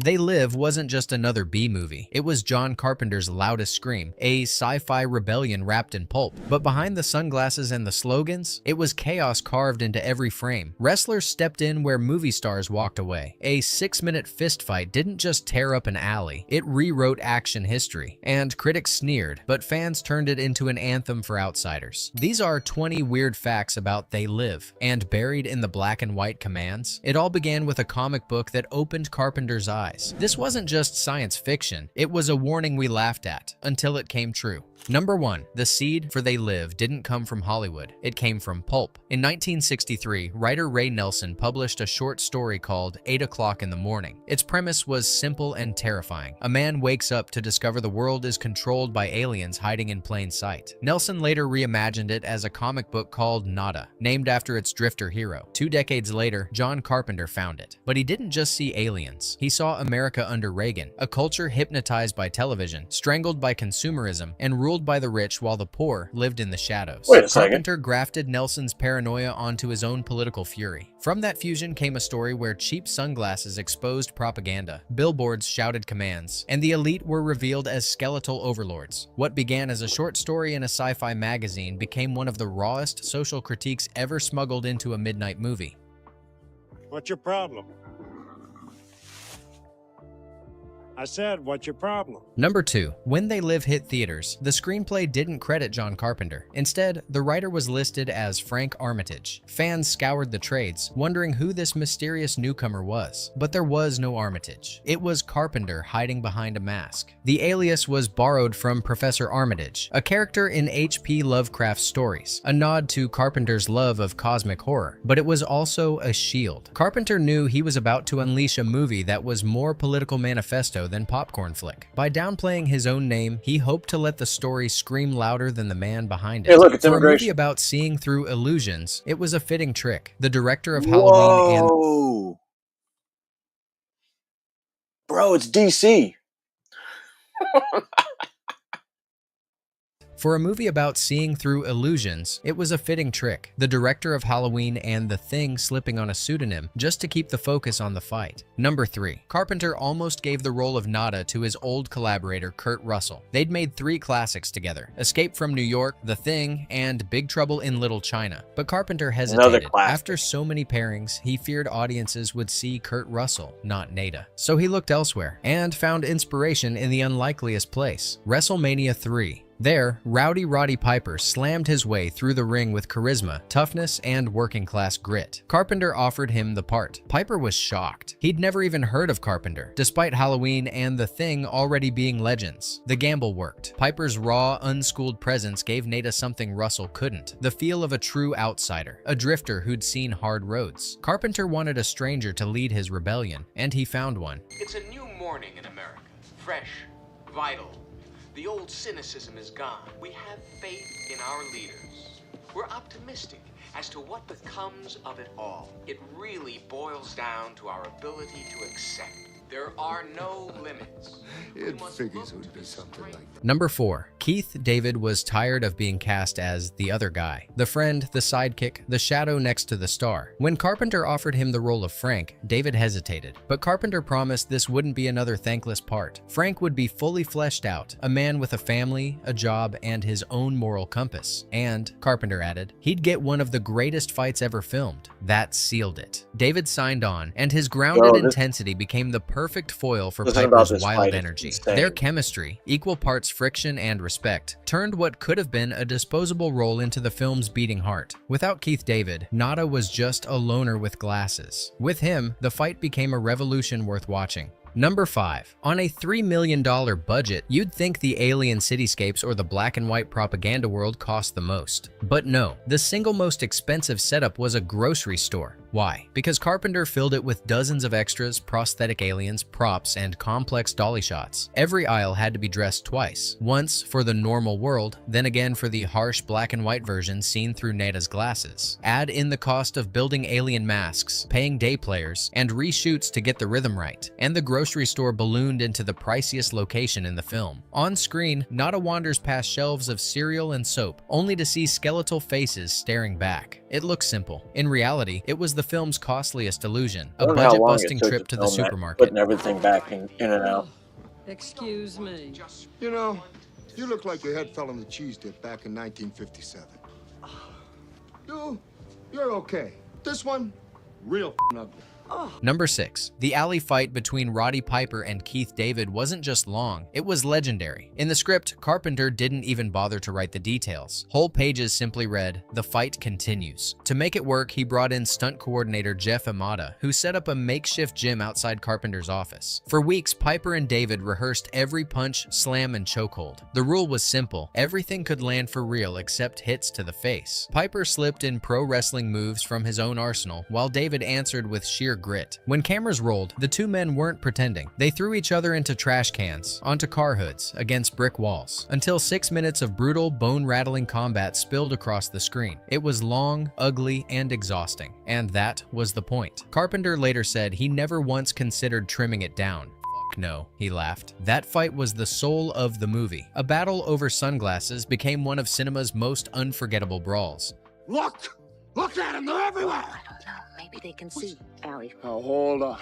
They Live wasn't just another B movie. It was John Carpenter's loudest scream, a sci-fi rebellion wrapped in pulp. But behind the sunglasses and the slogans, it was chaos carved into every frame. Wrestlers stepped in where movie stars walked away. A 6-minute fist fight didn't just tear up an alley, it rewrote action history. And critics sneered, but fans turned it into an anthem for outsiders. These are 20 weird facts about They Live, and buried in the black and white commands, it all began with a comic book that opened Carpenter's eyes. This wasn't just science fiction, it was a warning we laughed at, until it came true. Number 1. The seed for They Live didn't come from Hollywood, it came from pulp. In 1963, writer Ray Nelson published a short story called 8 o'clock in the morning. Its premise was simple and terrifying. A man wakes up to discover the world is controlled by aliens hiding in plain sight. Nelson later reimagined it as a comic book called Nada, named after its drifter hero. 2 decades later, John Carpenter found it. But he didn't just see aliens. He saw America under Reagan, a culture hypnotized by television, strangled by consumerism, and ruled by the rich while the poor lived in the shadows. Wait a second. Carpenter grafted Nelson's paranoia onto his own political fury. From that fusion came a story where cheap sunglasses exposed propaganda, billboards shouted commands, and the elite were revealed as skeletal overlords. What began as a short story in a sci-fi magazine became one of the rawest social critiques ever smuggled into a midnight movie. What's your problem? I said, what's your problem? Number 2. When They Live hit theaters, the screenplay didn't credit John Carpenter. Instead, the writer was listed as Frank Armitage. Fans scoured the trades, wondering who this mysterious newcomer was. But there was no Armitage. It was Carpenter hiding behind a mask. The alias was borrowed from Professor Armitage, a character in H.P. Lovecraft's stories, a nod to Carpenter's love of cosmic horror. But it was also a shield. Carpenter knew he was about to unleash a movie that was more political manifesto than popcorn flick. By downplaying his own name, he hoped to let the story scream louder than the man behind it. Hey, look, it's For a movie immigration. about seeing through illusions, it was a fitting trick. The director of Halloween and Whoa. Bro, it's DC. For a movie about seeing through illusions, it was a fitting trick, the director of Halloween and The Thing slipping on a pseudonym just to keep the focus on the fight. Number 3. Carpenter almost gave the role of Nada to his old collaborator Kurt Russell. They'd made 3 classics together, Escape from New York, The Thing, and Big Trouble in Little China. But Carpenter hesitated. After so many pairings, he feared audiences would see Kurt Russell, not Nada. So he looked elsewhere, and found inspiration in the unlikeliest place, WrestleMania 3. There, Rowdy Roddy Piper slammed his way through the ring with charisma, toughness, and working-class grit. Carpenter offered him the part. Piper was shocked. He'd never even heard of Carpenter, despite Halloween and The Thing already being legends. The gamble worked. Piper's raw, unschooled presence gave Nada something Russell couldn't, the feel of a true outsider, a drifter who'd seen hard roads. Carpenter wanted a stranger to lead his rebellion, and he found one. It's a new morning in America. Fresh, vital. The old cynicism is gone. We have faith in our leaders. We're optimistic as to what becomes of it all. It really boils down to our ability to accept. There are no limits. It figures it would be something like that. Number 4. Keith David was tired of being cast as the other guy, the friend, the sidekick, the shadow next to the star. When Carpenter offered him the role of Frank, David hesitated, but Carpenter promised this wouldn't be another thankless part. Frank would be fully fleshed out, a man with a family, a job, and his own moral compass. And, Carpenter added, he'd get one of the greatest fights ever filmed. That sealed it. David signed on, and his grounded intensity became the perfect foil for Piper's wild energy. Their chemistry, equal parts friction and respect, turned what could have been a disposable role into the film's beating heart. Without Keith David, Nada was just a loner with glasses. With him, the fight became a revolution worth watching. Number 5. On a $3 million budget, you'd think the alien cityscapes or the black and white propaganda world cost the most. But no, the single most expensive setup was a grocery store. Why? Because Carpenter filled it with dozens of extras, prosthetic aliens, props, and complex dolly shots. Every aisle had to be dressed twice. Once for the normal world, then again for the harsh black and white version seen through Nada's glasses. Add in the cost of building alien masks, paying day players, and reshoots to get the rhythm right, and the grocery store ballooned into the priciest location in the film. On screen, Nada wanders past shelves of cereal and soap, only to see skeletal faces staring back. It looks simple. In reality, it was the film's costliest illusion, a budget-busting trip to the supermarket. Putting everything back in and out. Excuse me. You know, you look like your head fell on the cheese dip back in 1957. You're okay. This one, real ugly. Number 6. The alley fight between Roddy Piper and Keith David wasn't just long, it was legendary. In the script, Carpenter didn't even bother to write the details. Whole pages simply read, "The fight continues." To make it work, he brought in stunt coordinator Jeff Amata, who set up a makeshift gym outside Carpenter's office. For weeks, Piper and David rehearsed every punch, slam, and chokehold. The rule was simple. Everything could land for real except hits to the face. Piper slipped in pro wrestling moves from his own arsenal, while David answered with sheer grit. When cameras rolled, the two men weren't pretending. They threw each other into trash cans, onto car hoods, against brick walls, until 6 minutes of brutal, bone-rattling combat spilled across the screen. It was long, ugly, and exhausting. And that was the point. Carpenter later said he never once considered trimming it down. No, he laughed. That fight was the soul of the movie. A battle over sunglasses became one of cinema's most unforgettable brawls. Look! Look at them! They're everywhere! Maybe they can see. Allie. Oh, hold on.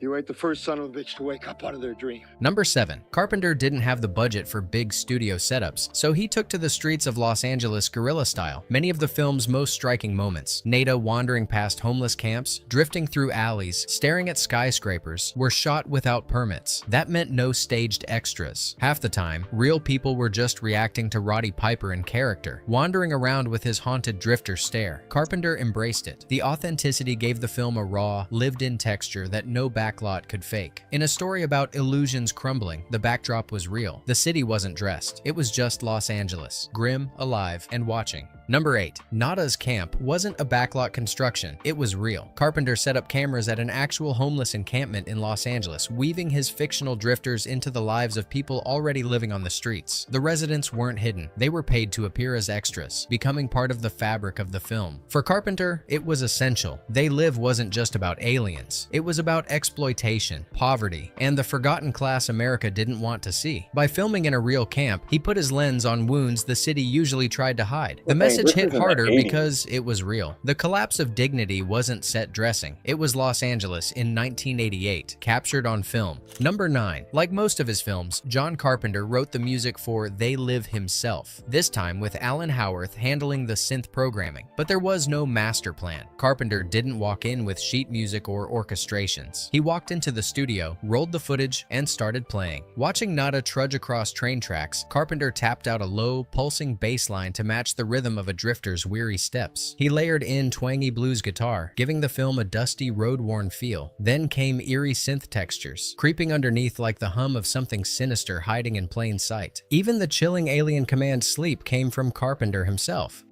You ain't the first son of a bitch to wake up out of their dream. Number 7. Carpenter didn't have the budget for big studio setups, so he took to the streets of Los Angeles guerrilla style. Many of the film's most striking moments, Nada wandering past homeless camps, drifting through alleys, staring at skyscrapers, were shot without permits. That meant no staged extras. Half the time, real people were just reacting to Roddy Piper in character, wandering around with his haunted drifter stare. Carpenter embraced it. The authenticity gave the film a raw, lived-in texture that no backlot could fake. In a story about illusions crumbling, the backdrop was real. The city wasn't dressed. It was just Los Angeles, grim, alive, and watching. Number 8. Nada's camp wasn't a backlot construction, it was real. Carpenter set up cameras at an actual homeless encampment in Los Angeles, weaving his fictional drifters into the lives of people already living on the streets. The residents weren't hidden, they were paid to appear as extras, becoming part of the fabric of the film. For Carpenter, it was essential. They Live wasn't just about aliens, it was about exploitation exploitation, poverty, and the forgotten class America didn't want to see. By filming in a real camp, he put his lens on wounds the city usually tried to hide. The message hit harder because it was real. The collapse of dignity wasn't set dressing. It was Los Angeles in 1988, captured on film. Number 9. Like most of his films, John Carpenter wrote the music for They Live himself, this time with Alan Howarth handling the synth programming. But there was no master plan. Carpenter didn't walk in with sheet music or orchestrations. He walked into the studio, rolled the footage, and started playing. Watching Nada trudge across train tracks, Carpenter tapped out a low, pulsing bass line to match the rhythm of a drifter's weary steps. He layered in twangy blues guitar, giving the film a dusty, road-worn feel. Then came eerie synth textures, creeping underneath like the hum of something sinister hiding in plain sight. Even the chilling alien command Sleep came from Carpenter himself.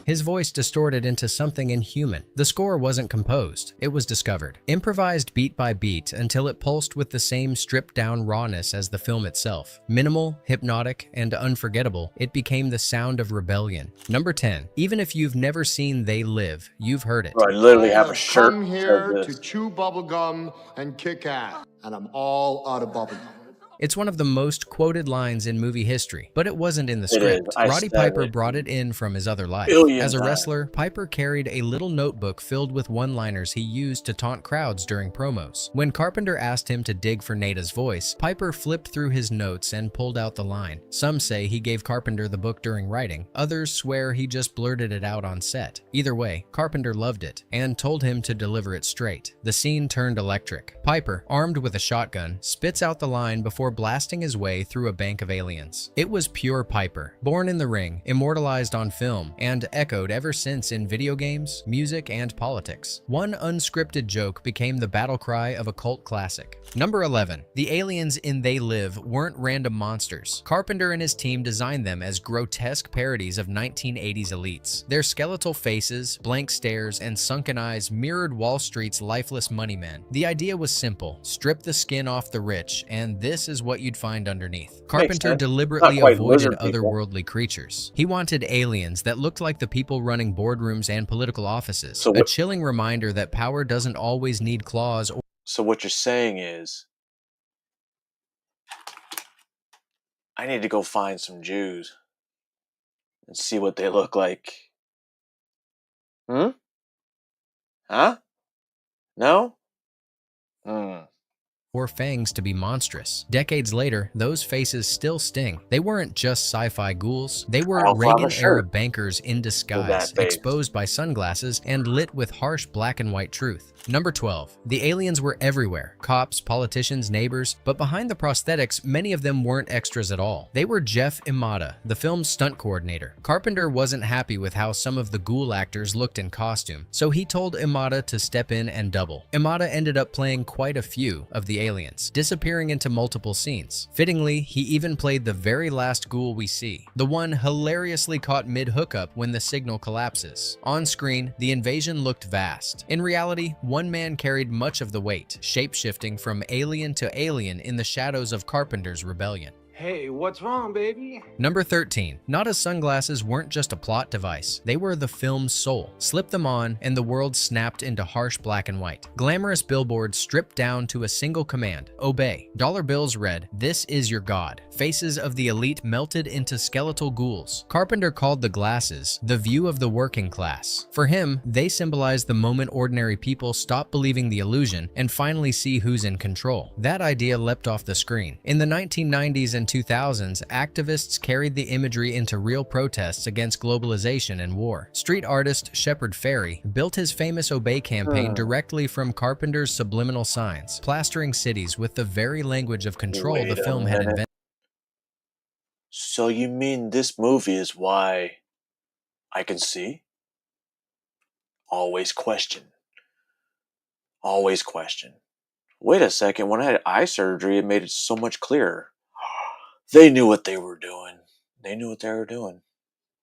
His voice distorted into something inhuman. The score wasn't composed, it was discovered. Improvised beat by beat until it pulsed with the same stripped-down rawness as the film itself. Minimal, hypnotic, and unforgettable, it became the sound of rebellion. Number 10. Even if you've never seen They Live, you've heard it. I literally have a shirt. Come here to chew bubblegum and kick ass, and I'm all out of bubblegum. It's one of the most quoted lines in movie history, but it wasn't in the script. Roddy Piper brought it in from his other life. As a wrestler, Piper carried a little notebook filled with one-liners he used to taunt crowds during promos. When Carpenter asked him to dig for Nada's voice, Piper flipped through his notes and pulled out the line. Some say he gave Carpenter the book during writing. Others swear he just blurted it out on set. Either way, Carpenter loved it and told him to deliver it straight. The scene turned electric. Piper, armed with a shotgun, spits out the line before blasting his way through a bank of aliens. It was pure Piper, born in the ring, immortalized on film, and echoed ever since in video games, music, and politics. One unscripted joke became the battle cry of a cult classic. Number 11. The aliens in They Live weren't random monsters. Carpenter and his team designed them as grotesque parodies of 1980s elites. Their skeletal faces, blank stares, and sunken eyes mirrored Wall Street's lifeless money men. The idea was simple: strip the skin off the rich, and this is what you'd find underneath. Carpenter deliberately avoided otherworldly creatures. He wanted aliens that looked like the people running boardrooms and political offices. A chilling reminder that power doesn't always need claws. So what you're saying is, I need to go find some Jews and see what they look like. Huh? No? Or fangs to be monstrous. Decades later, those faces still sting. They weren't just sci-fi ghouls. They were Reagan-era bankers in disguise, exposed by sunglasses and lit with harsh black and white truth. Number 12. The aliens were everywhere. Cops, politicians, neighbors. But behind the prosthetics, many of them weren't extras at all. They were Jeff Imada, the film's stunt coordinator. Carpenter wasn't happy with how some of the ghoul actors looked in costume, so he told Imada to step in and double. Imada ended up playing quite a few of the aliens, disappearing into multiple scenes. Fittingly, he even played the very last ghoul we see, the one hilariously caught mid-hookup when the signal collapses. On screen, the invasion looked vast. In reality, one man carried much of the weight, shape-shifting from alien to alien in the shadows of Carpenter's rebellion. Hey, what's wrong, baby? Number 13. Nada's sunglasses weren't just a plot device. They were the film's soul. Slip them on, and the world snapped into harsh black and white. Glamorous billboards stripped down to a single command: obey. Dollar bills read, "This is your god." Faces of the elite melted into skeletal ghouls. Carpenter called the glasses the view of the working class. For him, they symbolized the moment ordinary people stop believing the illusion and finally see who's in control. That idea leapt off the screen. In the 1990s and 2000s, activists carried the imagery into real protests against globalization and war. Street artist Shepard Fairey built his famous Obey campaign directly from Carpenter's subliminal signs, plastering cities with the very language of control the film had invented. So you mean this movie is why I can see? Always question. Always question. Wait a second, when I had eye surgery, it made it so much clearer. They knew what they were doing. They knew what they were doing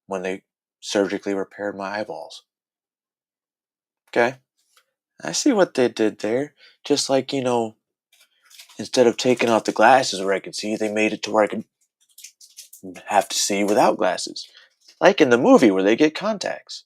when they surgically repaired my eyeballs. Okay. I see what they did there. Just like, instead of taking off the glasses where I could see, they made it to where I could have to see without glasses. Like in the movie where they get contacts.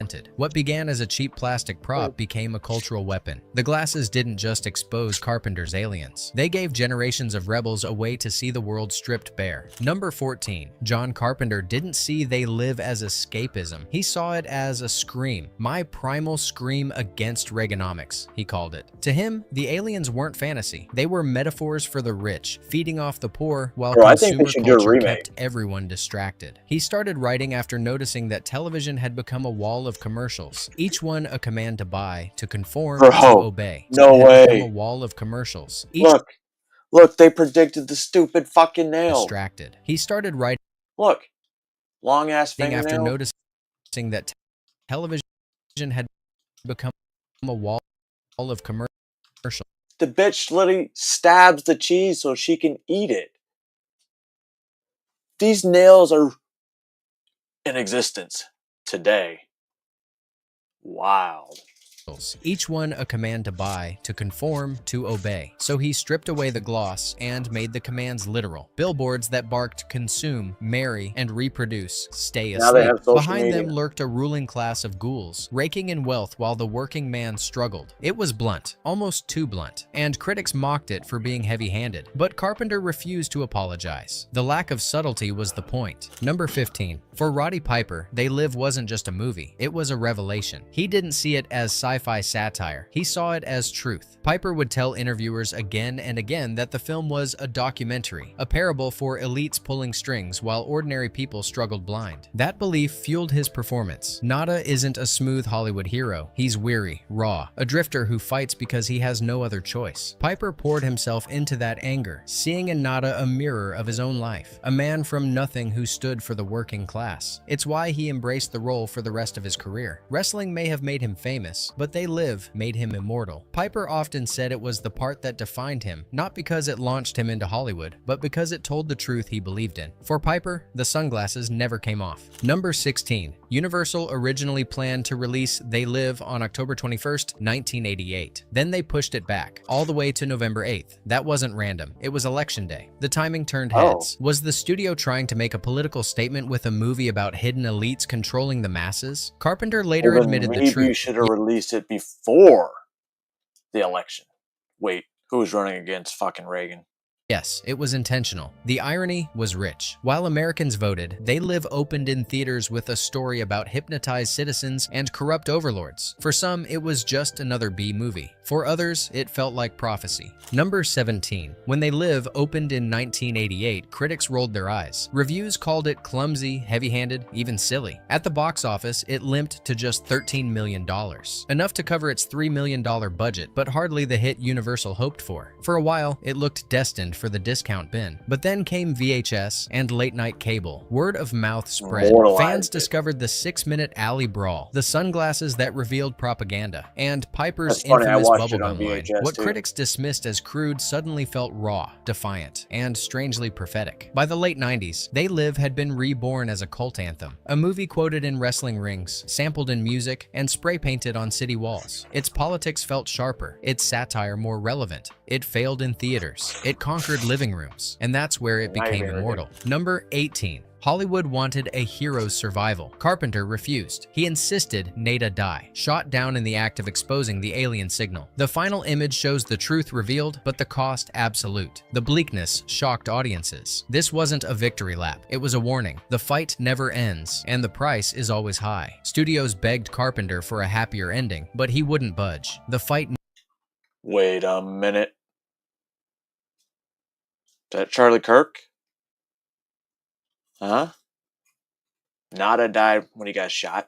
haunted. What began as a cheap plastic prop became a cultural weapon. The glasses didn't just expose Carpenter's aliens. They gave generations of rebels a way to see the world stripped bare. Number 14. John Carpenter didn't see They Live as escapism. He saw it as a scream. My primal scream against Reaganomics, he called it. To him, the aliens weren't fantasy. They were metaphors for the rich, feeding off the poor while consumer culture kept everyone distracted. He started writing after noticing that television had become a wall of commercials, each one a command to buy, to conform, to obey. No way. Become a wall of commercials. Look, they predicted the stupid fucking nail. Distracted. He started writing. Look, long ass fingernail. After noticing that television had become a wall of commercials. The bitch literally stabs the cheese so she can eat it. These nails are in existence today. Wild. Each one a command to buy, to conform, to obey. So he stripped away the gloss and made the commands literal. Billboards that barked consume, marry, and reproduce, stay asleep. Behind them lurked a ruling class of ghouls, raking in wealth while the working man struggled. It was blunt, almost too blunt, and critics mocked it for being heavy-handed. But Carpenter refused to apologize. The lack of subtlety was the point. Number 15. For Roddy Piper, They Live wasn't just a movie, it was a revelation. He didn't see it as sci-fi satire. He saw it as truth. Piper would tell interviewers again and again that the film was a documentary, a parable for elites pulling strings while ordinary people struggled blind. That belief fueled his performance. Nada isn't a smooth Hollywood hero. He's weary, raw, a drifter who fights because he has no other choice. Piper poured himself into that anger, seeing in Nada a mirror of his own life, a man from nothing who stood for the working class. It's why he embraced the role for the rest of his career. Wrestling may have made him famous, but They Live made him immortal. Piper often said it was the part that defined him, not because it launched him into Hollywood, but because it told the truth he believed in. For Piper, the sunglasses never came off. Number 16. Universal originally planned to release They Live on October 21st, 1988. Then they pushed it back, all the way to November 8th. That wasn't random. It was election day. The timing turned heads. Was the studio trying to make a political statement with a movie about hidden elites controlling the masses? Carpenter later admitted the truth. Maybe you should have released it before the election. Wait, who was running against fucking Reagan? Yes, it was intentional. The irony was rich. While Americans voted, They Live opened in theaters with a story about hypnotized citizens and corrupt overlords. For some, it was just another B movie. For others, it felt like prophecy. Number 17. When They Live opened in 1988, critics rolled their eyes. Reviews called it clumsy, heavy-handed, even silly. At the box office, it limped to just $13 million. Enough to cover its $3 million budget, but hardly the hit Universal hoped for. For a while, it looked destined for the discount bin. But then came VHS and late-night cable. Word of mouth spread. Fans discovered the 6-minute alley brawl, the sunglasses that revealed propaganda, and Piper's infamous bubblegum line. What critics dismissed as crude suddenly felt raw, defiant, and strangely prophetic. By the late 90s, They Live had been reborn as a cult anthem, a movie quoted in wrestling rings, sampled in music, and spray-painted on city walls. Its politics felt sharper, its satire more relevant. It failed in theaters. It conquered living rooms, and that's where it became immortal. Number 18. Hollywood wanted a hero's survival. Carpenter refused. He insisted Nada die, shot down in the act of exposing the alien signal. The final image shows the truth revealed, but the cost absolute. The bleakness shocked audiences. This wasn't a victory lap. It was a warning. The fight never ends, and the price is always high. Studios begged Carpenter for a happier ending, but he wouldn't budge. The fight... Wait a minute. That Charlie Kirk? Huh? Nada died when he got shot.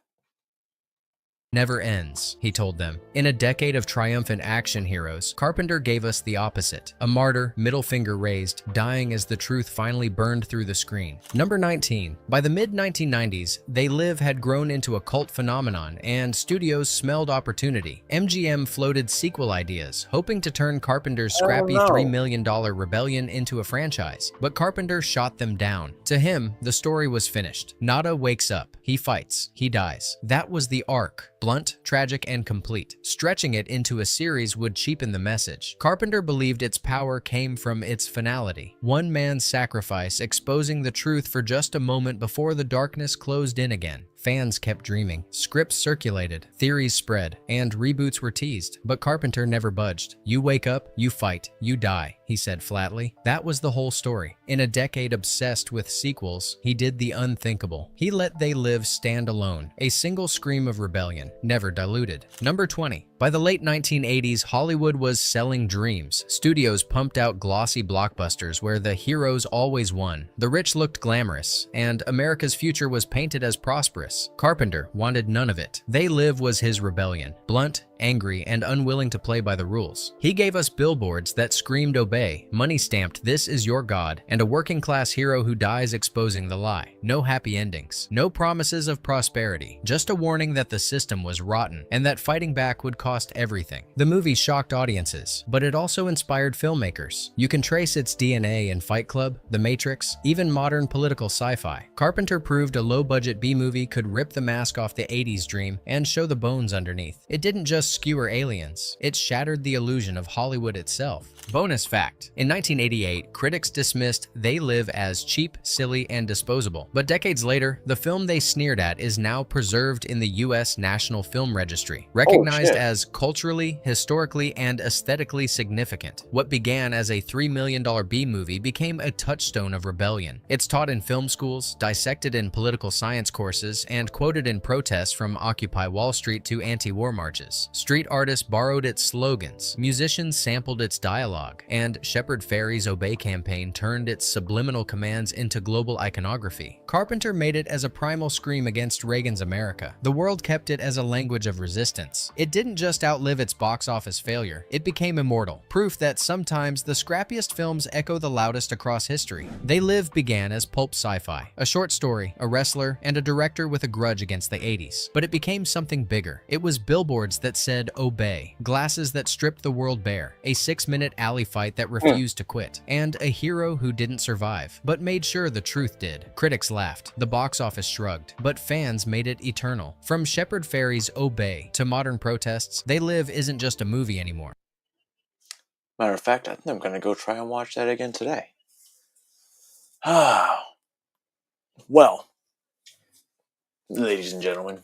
Never ends, he told them. In a decade of triumphant action heroes, Carpenter gave us the opposite. A martyr, middle finger raised, dying as the truth finally burned through the screen. Number 19. By the mid-1990s, They Live had grown into a cult phenomenon, and studios smelled opportunity. MGM floated sequel ideas, hoping to turn Carpenter's scrappy $3 million rebellion into a franchise. But Carpenter shot them down. To him, the story was finished. Nada wakes up. He fights. He dies. That was the arc. Blunt, tragic, and complete. Stretching it into a series would cheapen the message. Carpenter believed its power came from its finality. One man's sacrifice exposing the truth for just a moment before the darkness closed in again. Fans kept dreaming. Scripts circulated. Theories spread. And reboots were teased. But Carpenter never budged. You wake up, you fight, you die, he said flatly. That was the whole story. In a decade obsessed with sequels, he did the unthinkable. He let They Live stand alone. A single scream of rebellion, never diluted. Number 20. By the late 1980s, Hollywood was selling dreams. Studios pumped out glossy blockbusters where the heroes always won. The rich looked glamorous, and America's future was painted as prosperous. Carpenter wanted none of it. They Live was his rebellion. Blunt, angry, and unwilling to play by the rules. He gave us billboards that screamed obey, money-stamped "This is your God," and a working-class hero who dies exposing the lie. No happy endings. No promises of prosperity. Just a warning that the system was rotten and that fighting back would cost everything. The movie shocked audiences, but it also inspired filmmakers. You can trace its DNA in Fight Club, The Matrix, even modern political sci-fi. Carpenter proved a low-budget B-movie could rip the mask off the 80s dream and show the bones underneath. It didn't just skewer aliens, it shattered the illusion of Hollywood itself. Bonus fact: in 1988, critics dismissed They Live as cheap, silly, and disposable. But decades later, the film they sneered at is now preserved in the U.S. National Film Registry, recognized as culturally, historically, and aesthetically significant. What began as a $3 million B-movie became a touchstone of rebellion. It's taught in film schools, dissected in political science courses, and quoted in protests from Occupy Wall Street to anti-war marches. Street artists borrowed its slogans, musicians sampled its dialogue, and Shepard Fairey's Obey campaign turned its subliminal commands into global iconography. Carpenter made it as a primal scream against Reagan's America. The world kept it as a language of resistance. It didn't just outlive its box office failure, it became immortal, proof that sometimes the scrappiest films echo the loudest across history. They Live began as pulp sci-fi, a short story, a wrestler, and a director with a grudge against the 80s. But it became something bigger. It was billboards that said obey, glasses that stripped the world bare, a 6-minute alley fight that refused to quit, and a hero who didn't survive, but made sure the truth did. Critics laughed, the box office shrugged, but fans made it eternal. From Shepard Fairey's Obey to modern protests, They Live isn't just a movie anymore. Matter of fact, I think I'm going to go try and watch that again today. Well, ladies and gentlemen,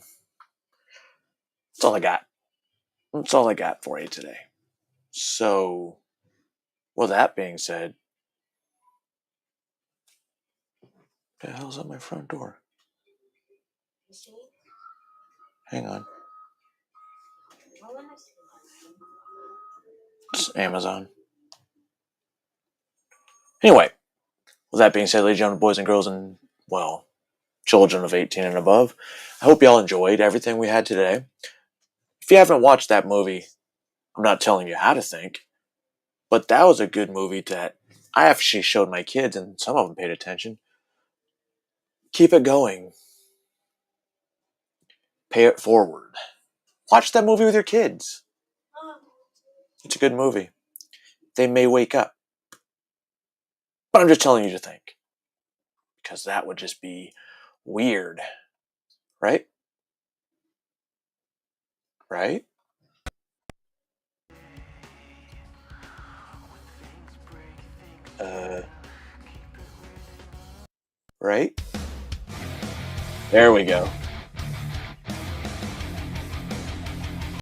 that's all I got. That's all I got for you today. So, with that being said, what the hell's at my front door? Hang on. It's Amazon. Anyway, with that being said, ladies and gentlemen, boys and girls, and, well, children of 18 and above, I hope y'all enjoyed everything we had today. If you haven't watched that movie, I'm not telling you how to think, but that was a good movie that I actually showed my kids, and some of them paid attention. Keep it going. Pay it forward. Watch that movie with your kids. It's a good movie. They may wake up. But I'm just telling you to think. Because that would just be weird. Right? Right? Right? There we go.